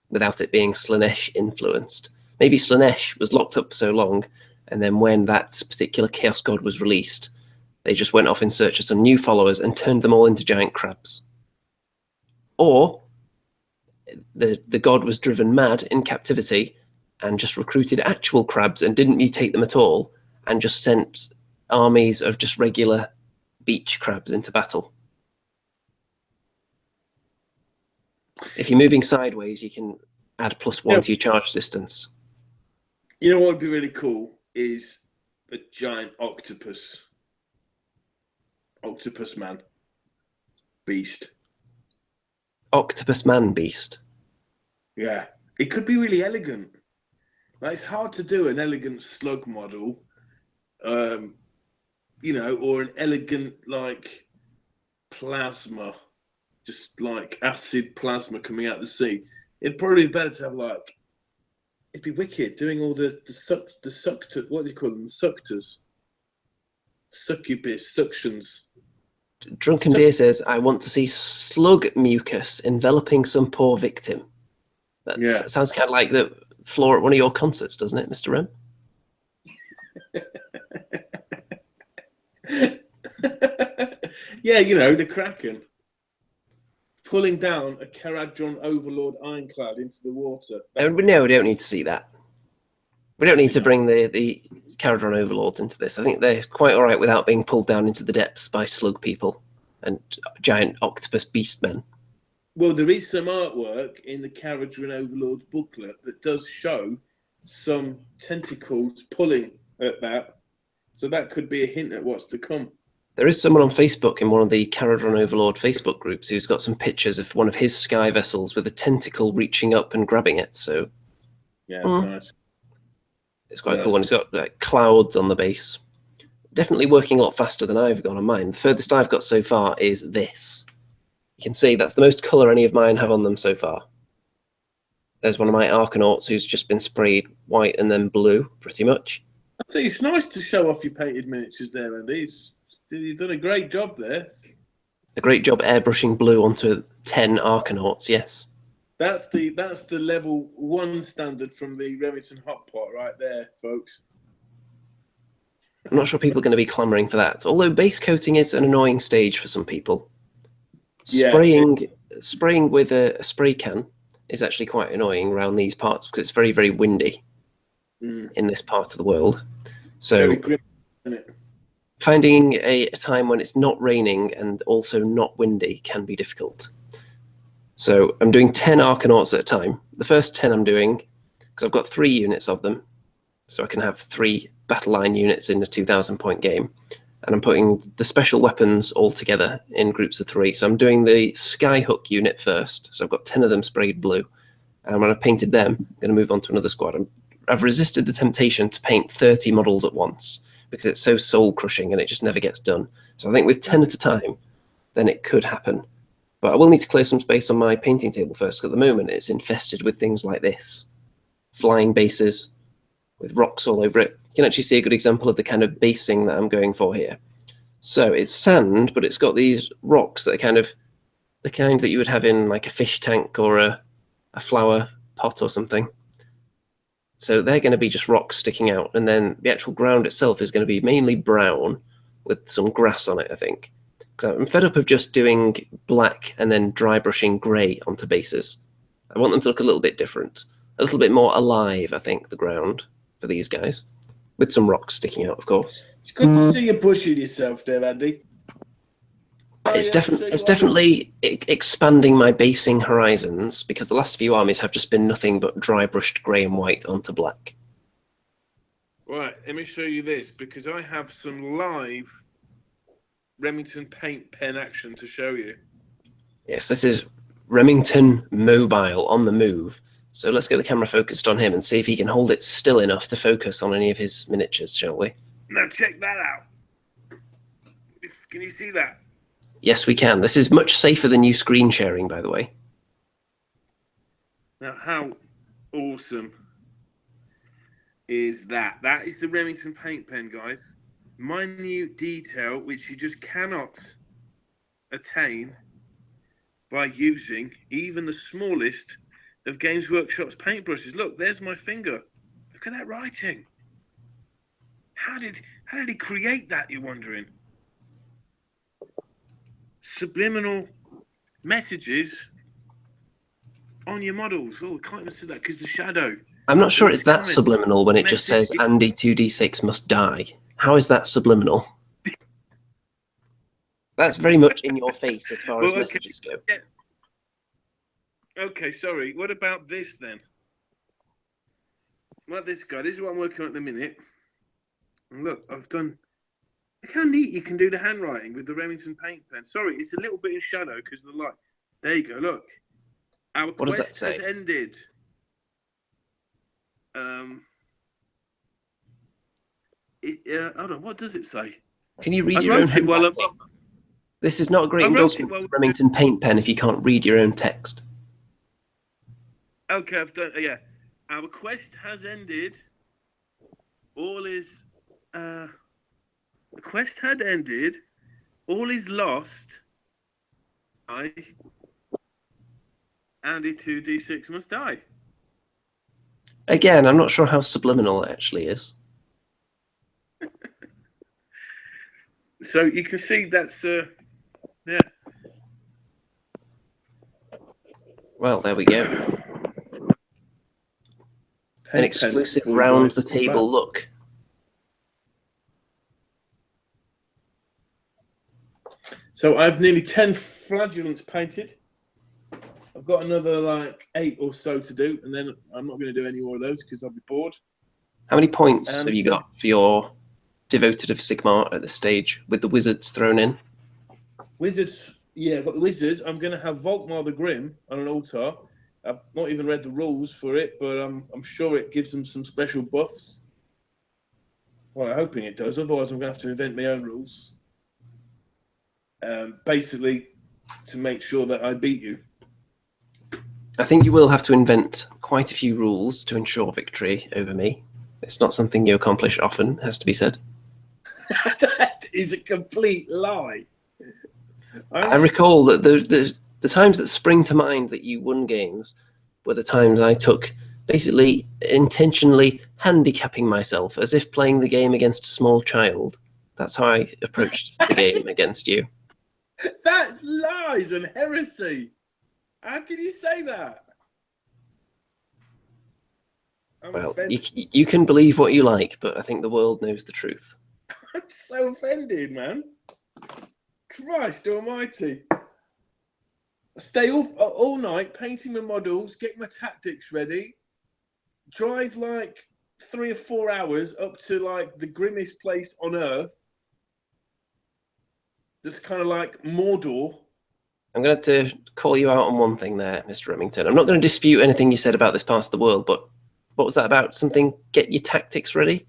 without it being Slaanesh influenced. Maybe Slaanesh was locked up for so long, and then when that particular Chaos God was released, they just went off in search of some new followers and turned them all into giant crabs. Or the god was driven mad in captivity and just recruited actual crabs and didn't mutate them at all, and just sent armies of just regular beach crabs into battle. If you're moving sideways, you can add +1 to your charge distance. You know what would be really cool is a giant octopus. Octopus man. Beast. Octopus man beast. Yeah. It could be really elegant. Like, it's hard to do an elegant slug model, you know, or an elegant, like, plasma, just like acid plasma coming out of the sea. It'd probably be better to have, like, it'd be wicked doing all the suctor, what do you call them? Suctors. Succubus, suctions. Drunken Deer says, I want to see slug mucus enveloping some poor victim. That sounds kind of like the floor at one of your concerts, doesn't it, Mr. Rem? Yeah, you know, the Kraken. Pulling down a Kharadron Overlord ironclad into the water. No, we don't need to see that. We don't need to bring the Kharadron Overlords into this. I think they're quite all right without being pulled down into the depths by slug people and giant octopus beastmen. Well, there is some artwork in the Kharadron Overlords booklet that does show some tentacles pulling at that. So that could be a hint at what's to come. There is someone on Facebook in one of the Kharadron Overlord Facebook groups who's got some pictures of one of his sky vessels with a tentacle reaching up and grabbing it. So yeah, it's nice. It's quite a cool one. It's got like clouds on the base. Definitely working a lot faster than I've gone on mine. The furthest I've got so far is this. You can see that's the most colour any of mine have on them so far. There's one of my Arcanauts who's just been sprayed white and then blue, pretty much. I think it's nice to show off your painted miniatures there, Andy. You've done a great job there. A great job airbrushing blue onto 10 Arcanauts, yes. That's the level 1 standard from the Remington Hot Pot right there, folks. I'm not sure people are going to be clamouring for that. Although base coating is an annoying stage for some people. Spraying with a spray can is actually quite annoying around these parts because it's very, very windy in this part of the world. So very grim, isn't it? Finding a time when it's not raining and also not windy can be difficult. So I'm doing 10 Arcanauts at a time. The first 10 I'm doing, because I've got 3 units of them, so I can have 3 battle line units in a 2,000 point game. and I'm putting the special weapons all together in groups of 3. So I'm doing the Skyhook unit first. So I've got 10 of them sprayed blue. And when I've painted them, I'm going to move on to another squad. I've resisted the temptation to paint 30 models at once because it's so soul-crushing and it just never gets done. So I think with 10 at a time, then it could happen. But I will need to clear some space on my painting table first, because at the moment it's infested with things like this. Flying bases with rocks all over it. You can actually see a good example of the kind of basing that I'm going for here. So it's sand, but it's got these rocks that are kind of the kind that you would have in like a fish tank or a flower pot or something. So they're going to be just rocks sticking out, and then the actual ground itself is going to be mainly brown with some grass on it, I think. So I'm fed up of just doing black and then dry brushing grey onto bases. I want them to look a little bit different, a little bit more alive, I think, the ground for these guys, with some rocks sticking out, of course. It's good to see you pushing yourself there, Andy. It's definitely expanding my basing horizons, because the last few armies have just been nothing but dry brushed grey and white onto black. Right, let me show you this, because I have some live Remington paint pen action to show you. Yes, this is Remington Mobile on the move. So let's get the camera focused on him and see if he can hold it still enough to focus on any of his miniatures, shall we? Now check that out. Can you see that? Yes, we can. This is much safer than you screen sharing, by the way. Now, how awesome is that? That is the Remington paint pen, guys. Minute detail which you just cannot attain by using even the smallest of Games Workshop's paintbrushes. Look, there's my finger. Look at that writing. How did he create that, you're wondering? Subliminal messages on your models. Oh, I can't even see that because the shadow. I'm not sure it's that subliminal when it just says Andy 2d6 must die. How is that subliminal? That's very much in your face as far as messages go. Yeah. Okay, sorry. What about this then? What about this guy? This is what I'm working on at the minute. And look, I've done... Look how neat you can do the handwriting with the Remington paint pen. Sorry, it's a little bit in shadow because of the light. There you go, look. Our quest has ended. Hold on, what does it say? Can you read your own handwriting? This is not a great endorsement for Remington paint pen if you can't read your own text. Okay, I've done. Yeah, our quest has ended. All is. The quest had ended. All is lost. Andy 2d6 must die. Again, I'm not sure how subliminal it actually is. So you can see that's yeah. Well, there we go. An exclusive round the table look. So I've nearly 10 flagellants painted. I've got another like 8 or so to do, and then I'm not going to do any more of those because I'll be bored. How many points have you got for your Devoted of Sigmar at this stage, with the wizards thrown in? Wizards, yeah, I've got the wizards. I'm going to have Volkmar the Grim on an altar. I've not even read the rules for it, but I'm sure it gives them some special buffs. Well, I'm hoping it does. Otherwise, I'm going to have to invent my own rules. Basically, to make sure that I beat you. I think you will have to invent quite a few rules to ensure victory over me. It's not something you accomplish often, has to be said. That is a complete lie. I recall that the times that spring to mind that you won games were the times I took basically intentionally handicapping myself as if playing the game against a small child. That's how I approached the game against you. That's lies and heresy. How can you say that? Well, you can believe what you like, but I think the world knows the truth. I'm so offended, man. Christ almighty. I stay all night painting my models, get my tactics ready, drive like 3 or 4 hours up to like the grimmest place on earth, that's kind of like Mordor. I'm going to have to call you out on one thing there, Mr. Remington. I'm not going to dispute anything you said about this part of the world, but what was that about? Something, get your tactics ready?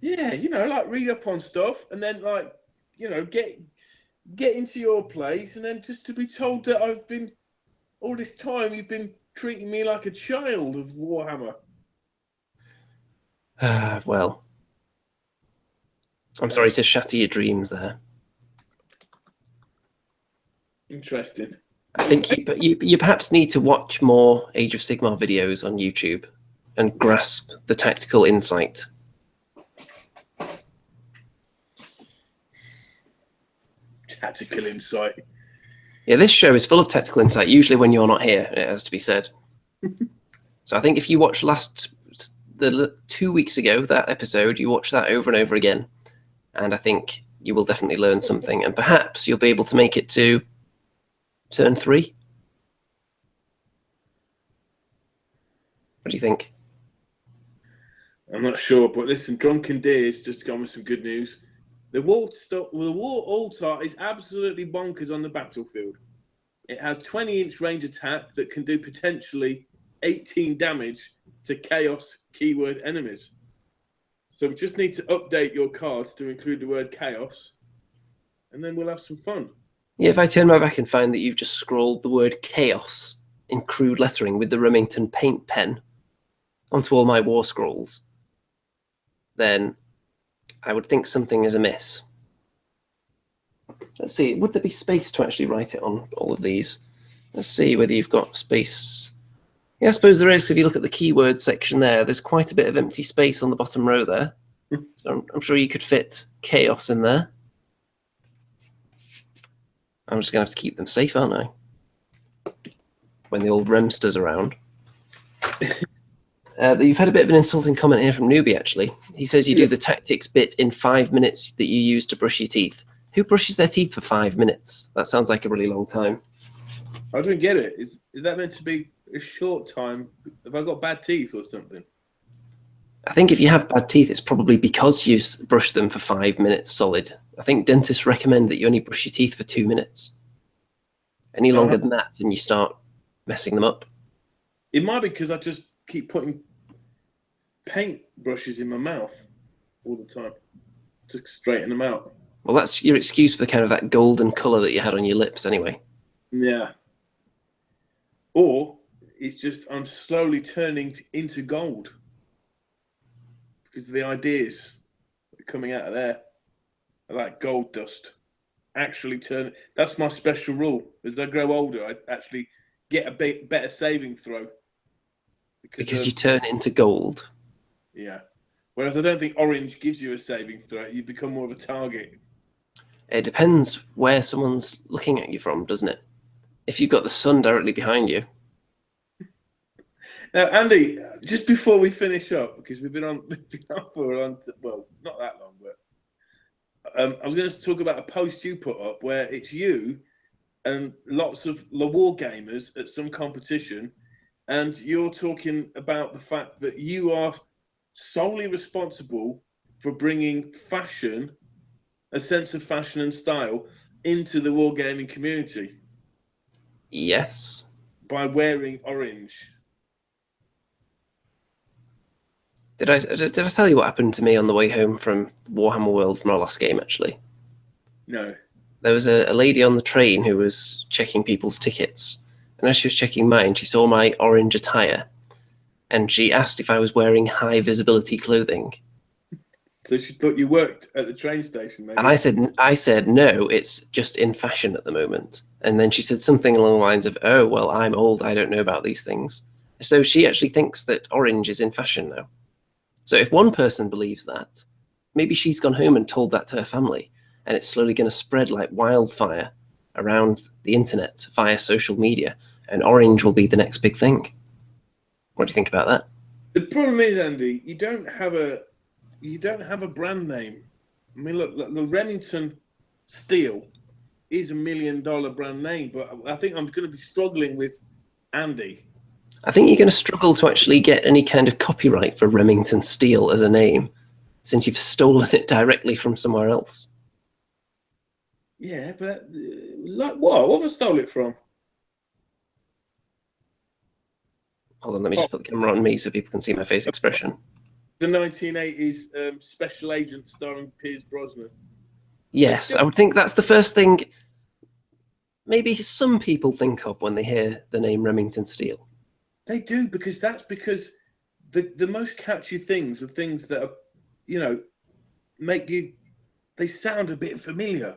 Yeah, like read up on stuff and then like, get into your place and then just to be told that I've been, all this time you've been treating me like a child of Warhammer. Well, I'm sorry to shatter your dreams there. Interesting. I think you perhaps need to watch more Age of Sigmar videos on YouTube and grasp the tactical insight. Tactical insight. Yeah, this show is full of tactical insight, usually when you're not here, it has to be said. So I think if you watch the 2 weeks ago, that episode, you watch that over and over again, and I think you will definitely learn something, and perhaps you'll be able to make it to turn 3. What do you think? I'm not sure, but listen, Drunken Deer's just gone with some good news. The war altar is absolutely bonkers on the battlefield. It has 20-inch range attack that can do potentially 18 damage to chaos keyword enemies. So we just need to update your cards to include the word chaos, and then we'll have some fun. Yeah, if I turn my back and find that you've just scrawled the word chaos in crude lettering with the Remington paint pen onto all my war scrolls, then I would think something is amiss. Let's see, would there be space to actually write it on all of these? Let's see whether you've got space. Yeah, I suppose there is. If you look at the keyword section there's quite a bit of empty space on the bottom row there. So I'm sure you could fit chaos in there. I'm just going to have to keep them safe, aren't I? When the old Remster's around. You've had a bit of an insulting comment here from Newbie, actually. He says you do the tactics bit in 5 minutes that you use to brush your teeth. Who brushes their teeth for 5 minutes? That sounds like a really long time. I don't get it. Is that meant to be a short time? Have I got bad teeth or something? I think if you have bad teeth, it's probably because you brush them for 5 minutes solid. I think dentists recommend that you only brush your teeth for 2 minutes. Any longer than that, and you start messing them up. It might be because I just keep putting paint brushes in my mouth all the time to straighten them out. Well, that's your excuse for kind of that golden colour that you had on your lips anyway. Yeah. Or it's just I'm slowly turning into gold because of the ideas coming out of there. Like gold dust. Actually turn. That's my special rule. As I grow older, I actually get a bit better saving throw. Because you turn into gold. Yeah. Whereas I don't think orange gives you a saving throw. You become more of a target. It depends where someone's looking at you from, doesn't it? If you've got the sun directly behind you. Now, Andy, just before we finish up, because we've been on well, not that long, but I was going to talk about a post you put up where it's you and lots of war gamers at some competition, and you're talking about the fact that you are solely responsible for bringing fashion, a sense of fashion and style, into the wargaming community. Yes. By wearing orange. Did I tell you what happened to me on the way home from Warhammer World from our last game, actually? No. There was a lady on the train who was checking people's tickets. And as she was checking mine, she saw my orange attire. And she asked if I was wearing high visibility clothing. So she thought you worked at the train station, maybe? And I said, no, it's just in fashion at the moment. And then she said something along the lines of, oh, well, I'm old, I don't know about these things. So she actually thinks that orange is in fashion now. So if one person believes that, maybe she's gone home and told that to her family, and it's slowly going to spread like wildfire around the internet via social media, and orange will be the next big thing. What do you think about that? The problem is, Andy, you don't have a brand name. I mean, look, the Remington Steel is $1 million brand name, but I think I'm going to be struggling with Andy. I think you're going to struggle to actually get any kind of copyright for Remington Steel as a name, since you've stolen it directly from somewhere else. Yeah, but like what? What have I stole it from? Hold on, let me Oh, just put the camera on me so people can see my face expression. the 1980s Special Agent starring Pierce Brosnan. Yes, I would think that's the first thing maybe some people think of when they hear the name Remington Steel. They do, because the most catchy things are things that are, you know, make you. They sound a bit familiar.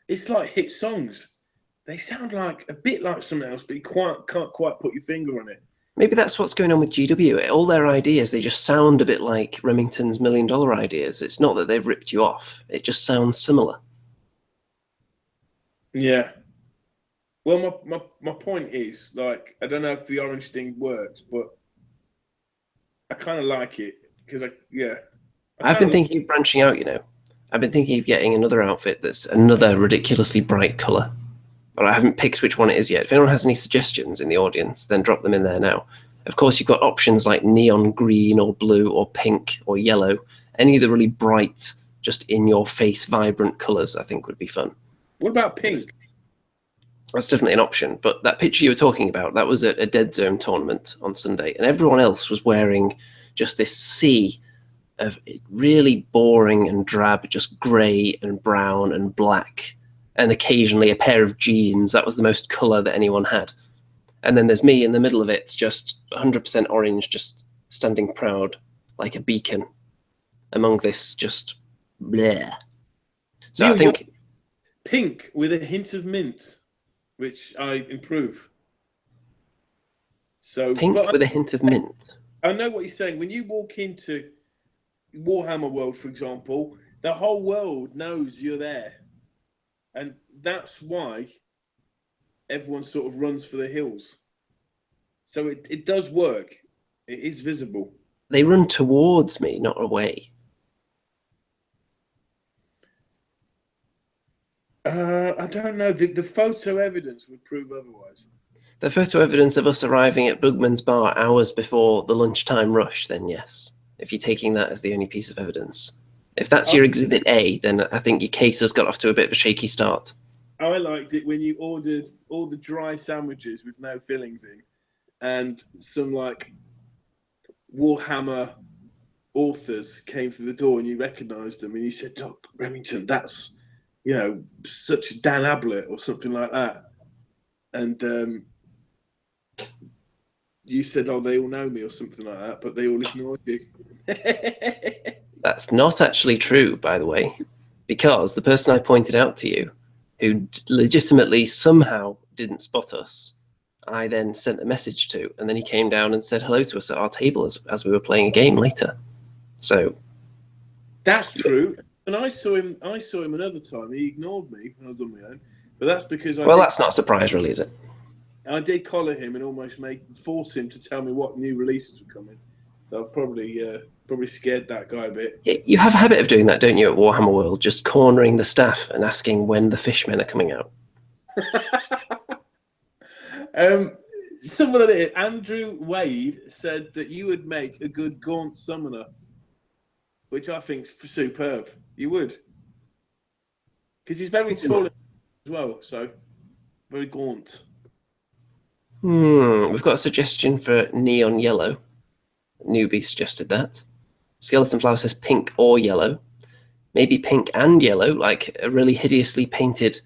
It's like hit songs. They sound like a bit like something else, but you can't quite put your finger on it. Maybe that's what's going on with GW. All their ideas, they just sound a bit like Remington's $1 Million ideas. It's not that they've ripped you off. It just sounds similar. Yeah. Well, my point is, like, I don't know if the orange thing works, but I kind of like it because I've been thinking of branching out, you know. I've been thinking of getting another outfit that's another ridiculously bright colour. But I haven't picked which one it is yet. If anyone has any suggestions in the audience, then drop them in there now. Of course, you've got options like neon green or blue or pink or yellow. Any of the really bright, just in-your-face, vibrant colours, I think would be fun. What about pink? That's definitely an option. But that picture you were talking about, that was at a Dead Zone tournament on Sunday, and everyone else was wearing just this sea of really boring and drab, just grey and brown and black, and occasionally a pair of jeans. That was the most colour that anyone had. And then there's me in the middle of it, just 100% orange, just standing proud like a beacon among this just bleh. So I think pink with a hint of mint, which I improve. So pink with a hint of mint. I know what you're saying. When you walk into Warhammer World, for example, the whole world knows you're there. And that's why everyone sort of runs for the hills. So it does work. It is visible. They run towards me, not away. I don't know. The photo evidence would prove otherwise. The photo evidence of us arriving at Bugman's Bar hours before the lunchtime rush, then yes. If you're taking that as the only piece of evidence. If that's your Exhibit A, then I think your case has got off to a bit of a shaky start. I liked it when you ordered all the dry sandwiches with no fillings in, and some like Warhammer authors came through the door, and you recognised them, and you said, "Doc Remington, that's such Dan Ablett or something like that," and you said, "Oh, they all know me" or something like that, but they all ignored you. That's not actually true, by the way, because the person I pointed out to you, who legitimately somehow didn't spot us, I then sent a message to, and then he came down and said hello to us at our table as we were playing a game later. So that's true. And I saw him another time. He ignored me when I was on my own, but that's because that's not a surprise, really, is it? I did collar him and almost force him to tell me what new releases were coming. So I probably scared that guy a bit. You have a habit of doing that, don't you, at Warhammer World? Just cornering the staff and asking when the fishmen are coming out. Someone on it, Andrew Wade, said that you would make a good gaunt summoner, which I think is superb. You would, because he's very tall as well, so very gaunt. We've got a suggestion for neon yellow. Newbie suggested that. Skeleton Flower says pink or yellow. Maybe pink and yellow, like a really hideously painted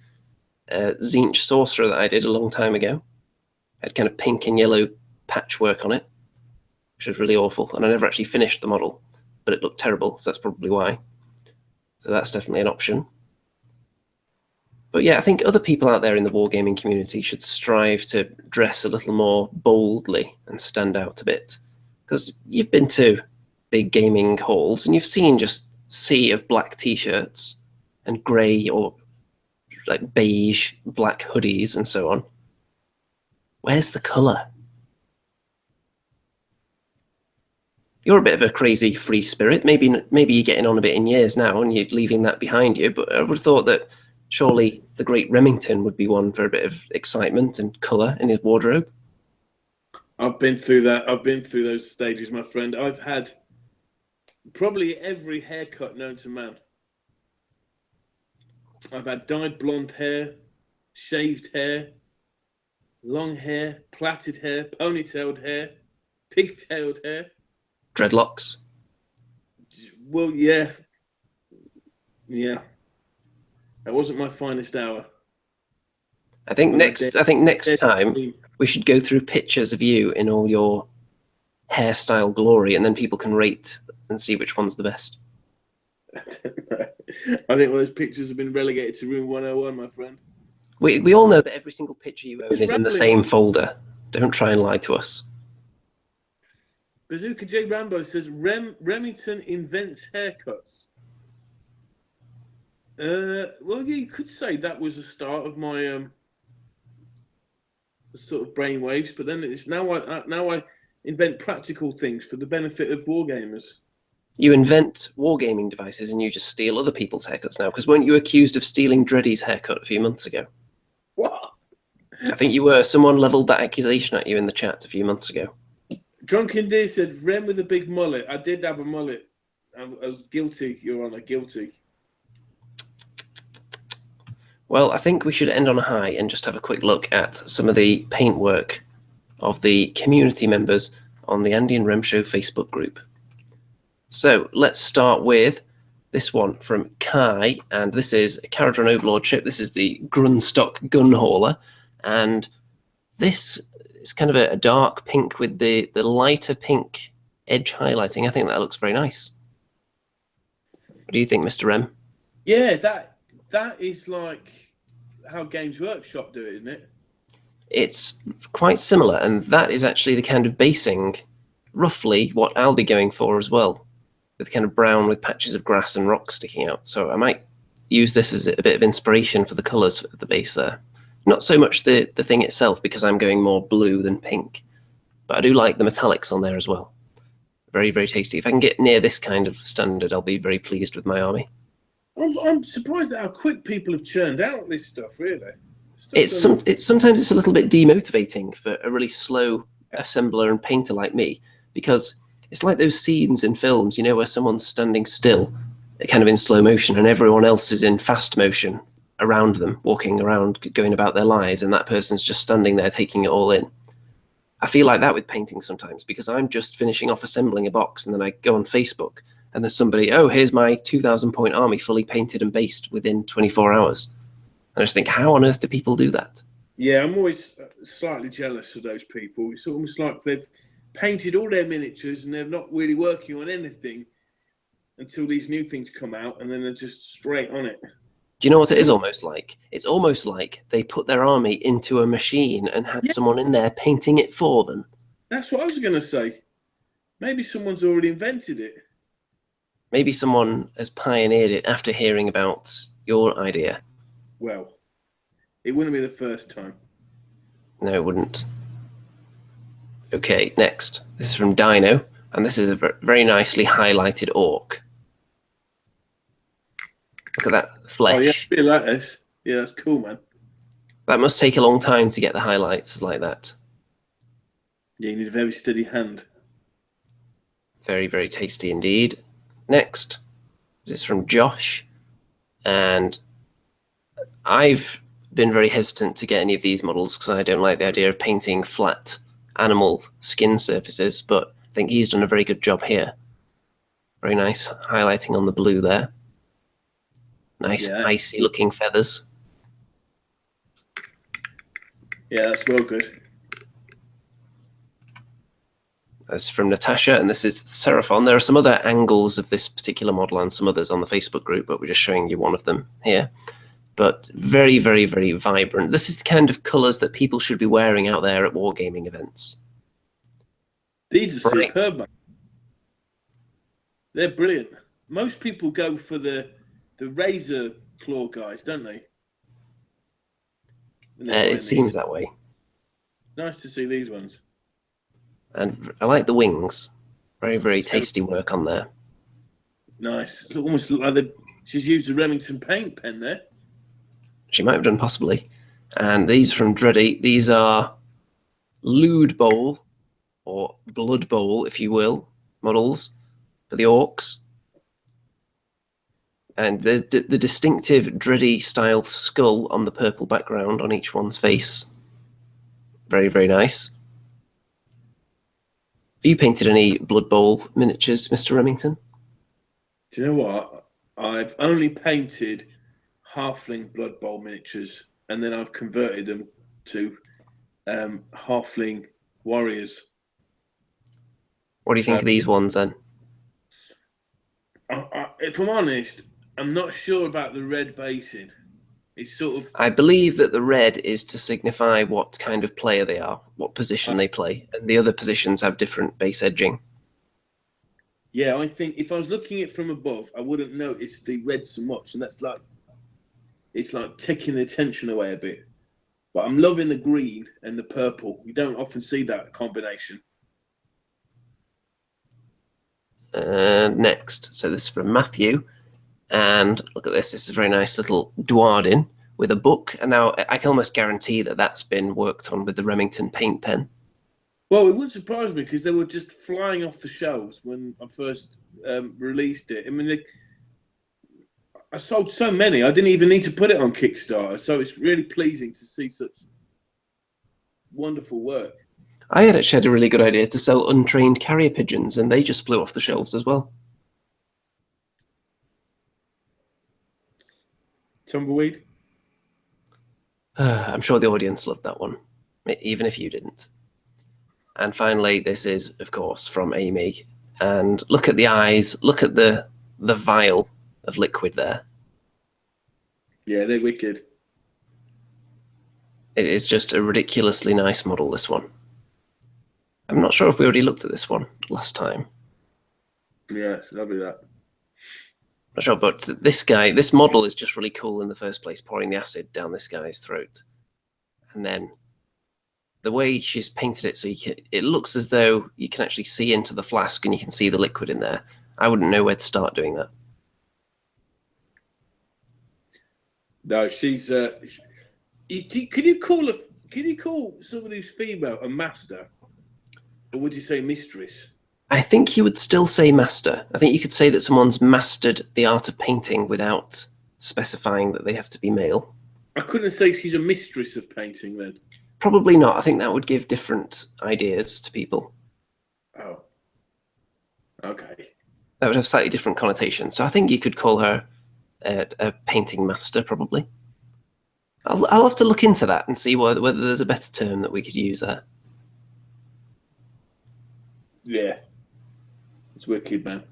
Tzeentch Sorcerer that I did a long time ago. Had kind of pink and yellow patchwork on it, which was really awful. And I never actually finished the model, but it looked terrible, so that's probably why. So that's definitely an option. But yeah, I think other people out there in the wargaming community should strive to dress a little more boldly and stand out a bit. Because you've been to big gaming halls and you've seen just a sea of black t-shirts and grey or like beige black hoodies and so on. Where's the colour? You're a bit of a crazy free spirit. Maybe you're getting on a bit in years now and you're leaving that behind you, but I would have thought that surely the great Remington would be one for a bit of excitement and colour in his wardrobe. I've been through that. I've been through those stages, my friend. I've had probably every haircut known to man. I've had dyed blonde hair, shaved hair, long hair, plaited hair, ponytailed hair, pigtailed hair. Dreadlocks. Well, yeah. Yeah. That wasn't my finest hour. I think next time we should go through pictures of you in all your hairstyle glory, and then people can rate and see which one's the best. I think all those pictures have been relegated to room 101, my friend. We all know that every single picture you own is in the same folder. Don't try and lie to us. Bazooka J Rambo says Remington invents haircuts. Well, yeah, you could say that was the start of my sort of brainwaves, but then it's now I invent practical things for the benefit of wargamers. You invent wargaming devices and you just steal other people's haircuts now. Because weren't you accused of stealing Dreddy's haircut a few months ago? What? I think you were. Someone levelled that accusation at you in the chat a few months ago. Drunken Deer said, Rem with a big mullet. I did have a mullet. I was guilty, Your Honour, guilty. Well, I think we should end on a high and just have a quick look at some of the paintwork of the community members on the Andy and Rem Show Facebook group. So let's start with this one from Kai, and this is a Kharadron Overlord ship. This is the Grunstock gun hauler, and this is kind of a dark pink with the lighter pink edge highlighting. I think that looks very nice. What do you think, Mr. Rem? Yeah, that is like how Games Workshop do it, isn't it? It's quite similar, and that is actually the kind of basing, roughly what I'll be going for as well, with kind of brown with patches of grass and rocks sticking out. So I might use this as a bit of inspiration for the colours at the base there. Not so much the thing itself, because I'm going more blue than pink, but I do like the metallics on there as well. Very, very tasty. If I can get near this kind of standard, I'll be very pleased with my army. I'm surprised at how quick people have churned out this stuff, really. Sometimes it's a little bit demotivating for a really slow assembler and painter like me, because it's like those scenes in films, you know, where someone's standing still, kind of in slow motion, and everyone else is in fast motion around them, walking around, going about their lives, and that person's just standing there taking it all in. I feel like that with painting sometimes, because I'm just finishing off assembling a box, and then I go on Facebook, and there's somebody, oh, here's my 2,000 point army fully painted and based within 24 hours. And I just think, how on earth do people do that? Yeah, I'm always slightly jealous of those people. It's almost like they've painted all their miniatures and they're not really working on anything until these new things come out, and then they're just straight on it. Do you know what it is almost like? It's almost like they put their army into a machine and had someone in there painting it for them. That's what I was going to say. Maybe someone's already invented it. Maybe someone has pioneered it after hearing about your idea. Well, it wouldn't be the first time. No, it wouldn't. Okay, next. This is from Dino, and this is a very nicely highlighted orc. Look at that flesh. Oh, yeah, I really like this. Yeah, that's cool, man. That must take a long time to get the highlights like that. Yeah, you need a very steady hand. Very, very tasty indeed. Next, this is from Josh, and I've been very hesitant to get any of these models because I don't like the idea of painting flat animal skin surfaces, but I think he's done a very good job here. Very nice highlighting on the blue there. Nice icy looking feathers. Yeah, that's well good. That's from Natasha, and this is Seraphon. There are some other angles of this particular model and some others on the Facebook group, but we're just showing you one of them here. But very, very, very vibrant. This is the kind of colours that people should be wearing out there at wargaming events. These are superb, man. They're brilliant. Most people go for the razor claw guys, don't they? It seems that way. Nice to see these ones. And I like the wings. Very, very tasty work on there. Nice. It's almost like she's used a Remington paint pen there. She might have done, possibly. And these are from Dreddy. These are Lewd Bowl, or Blood Bowl, if you will, models for the orcs. And the distinctive Dreddy style skull on the purple background on each one's face. Very, very nice. Have you painted any Blood Bowl miniatures, Mr. Remington? Do you know what? I've only painted halfling Blood Bowl miniatures, and then I've converted them to halfling warriors. What do you think of these ones then? If I'm honest, I'm not sure about the red basing. It's sort of... I believe that the red is to signify what kind of player they are, what position they play, and the other positions have different base edging. Yeah, I think if I was looking at it from above, I wouldn't notice the red so much, and that's like, it's like taking the attention away a bit. But I'm loving the green and the purple. You don't often see that combination. Next, so this is from Matthew, and look at this. This is a very nice little Duardin with a book, and now I can almost guarantee that that's been worked on with the Remington paint pen. Well, it wouldn't surprise me because they were just flying off the shelves when I first released it. I mean, I sold so many, I didn't even need to put it on Kickstarter. So it's really pleasing to see such wonderful work. I had actually had a really good idea to sell untrained carrier pigeons, and they just flew off the shelves as well. Tumbleweed? I'm sure the audience loved that one, even if you didn't. And finally, this is, of course, from Amy. And look at the eyes, look at the vial of liquid there. Yeah, they're wicked. It is just a ridiculously nice model, this one. I'm not sure if we already looked at this one last time. Yeah, lovely that. Not sure, but this model is just really cool in the first place, pouring the acid down this guy's throat. And then the way she's painted it, so it looks as though you can actually see into the flask and you can see the liquid in there. I wouldn't know where to start doing that. No, she's. Could you call someone who's female a master, or would you say mistress? I think you would still say master. I think you could say that someone's mastered the art of painting without specifying that they have to be male. I couldn't say she's a mistress of painting then. Probably not. I think that would give different ideas to people. Oh. Okay. That would have slightly different connotations. So I think you could call her a painting master, probably. I'll have to look into that and see whether there's a better term that we could use there. Yeah. It's wicked, man.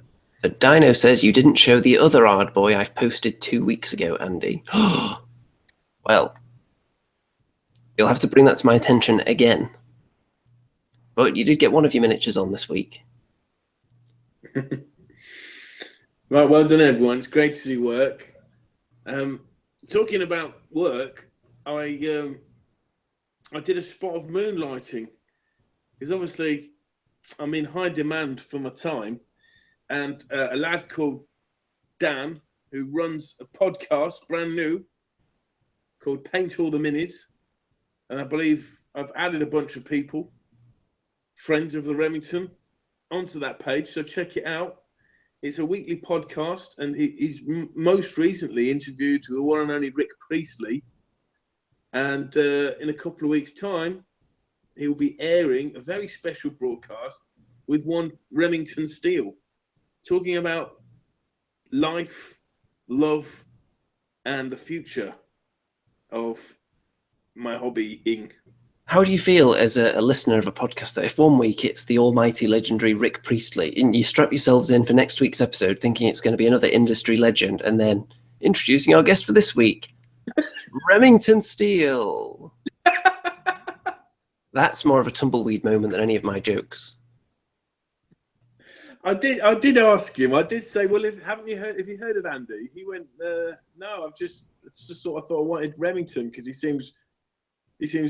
Dino says you didn't show the other Ard boy I've posted 2 weeks ago, Andy. Well, you'll have to bring that to my attention again. But you did get one of your miniatures on this week. Right, well done, everyone. It's great to see work. Talking about work, I did a spot of moonlighting because obviously I'm in high demand for my time, and a lad called Dan, who runs a podcast, brand new, called Paint All the Minis, and I believe I've added a bunch of people, friends of the Remington, onto that page, so check it out. It's a weekly podcast, and he's most recently interviewed the one and only Rick Priestley, and in a couple of weeks' time, he will be airing a very special broadcast with one Remington Steele, talking about life, love, and the future of my hobbying. How do you feel as a listener of a podcast that if 1 week it's the almighty legendary Rick Priestley and you strap yourselves in for next week's episode thinking it's going to be another industry legend, and then introducing our guest for this week, Remington Steele? That's more of a tumbleweed moment than any of my jokes. I did ask him. I did say, well, have you heard of Andy? He went, no, I've just sort of thought I wanted Remington because he seems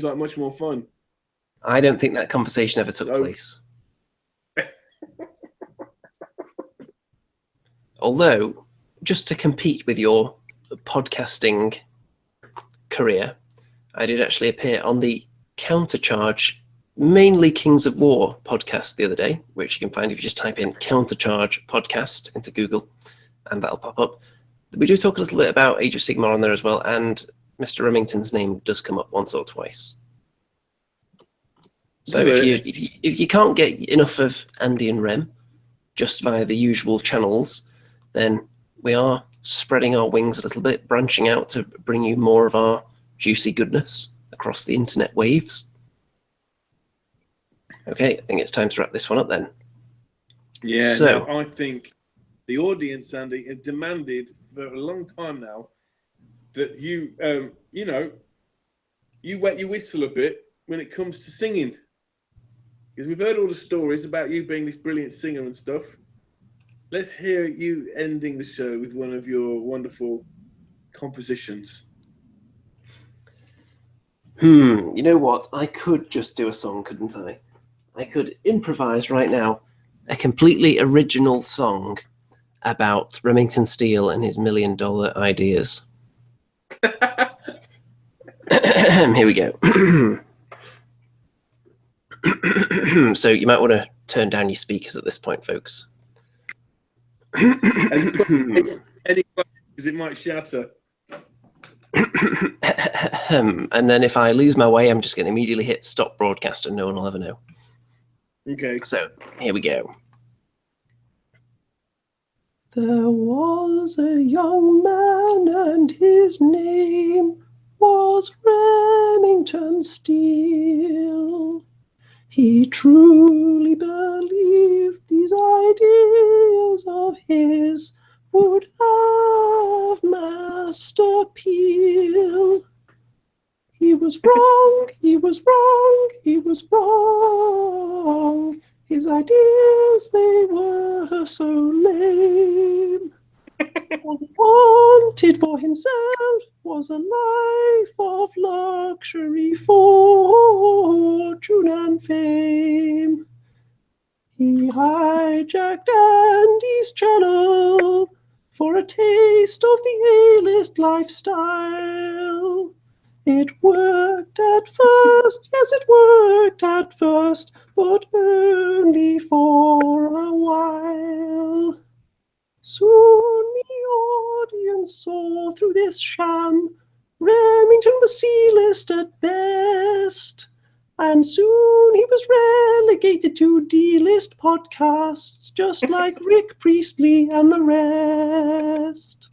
like much more fun. I don't think that conversation ever took place. Although, just to compete with your podcasting career, I did actually appear on the Countercharge, mainly Kings of War podcast the other day, which you can find if you just type in Countercharge podcast into Google, and that'll pop up. we do talk a little bit about Age of Sigmar on there as well, and Mr. Remington's name does come up once or twice. So if you can't get enough of Andy and Rem just via the usual channels, then we are spreading our wings a little bit, branching out to bring you more of our juicy goodness across the internet waves. Okay, I think it's time to wrap this one up then. Yeah, so, now I think the audience, Andy, have demanded for a long time now that you, you wet your whistle a bit when it comes to singing. Because we've heard all the stories about you being this brilliant singer and stuff. Let's hear you ending the show with one of your wonderful compositions. You know what? I could just do a song, couldn't I? I could improvise right now a completely original song about Remington Steele and his $1 million ideas. Here we go. So you might want to turn down your speakers at this point, folks. And because it might shatter. And then if I lose my way, I'm just going to immediately hit stop broadcast and no one will ever know. Okay. So here we go. There was a young man and his name was Remington Steele. He truly believed these ideas of his would have mass appeal. He was wrong, he was wrong, he was wrong. His ideas, they were so lame. All he wanted for himself was a life of luxury, fortune, and fame. He hijacked Andy's channel for a taste of the A-list lifestyle. It worked at first, yes, it worked at first, but only for a while. Soon the audience saw through this sham. Remington was C-list at best. And soon he was relegated to D-list podcasts, just like Rick Priestley and the rest.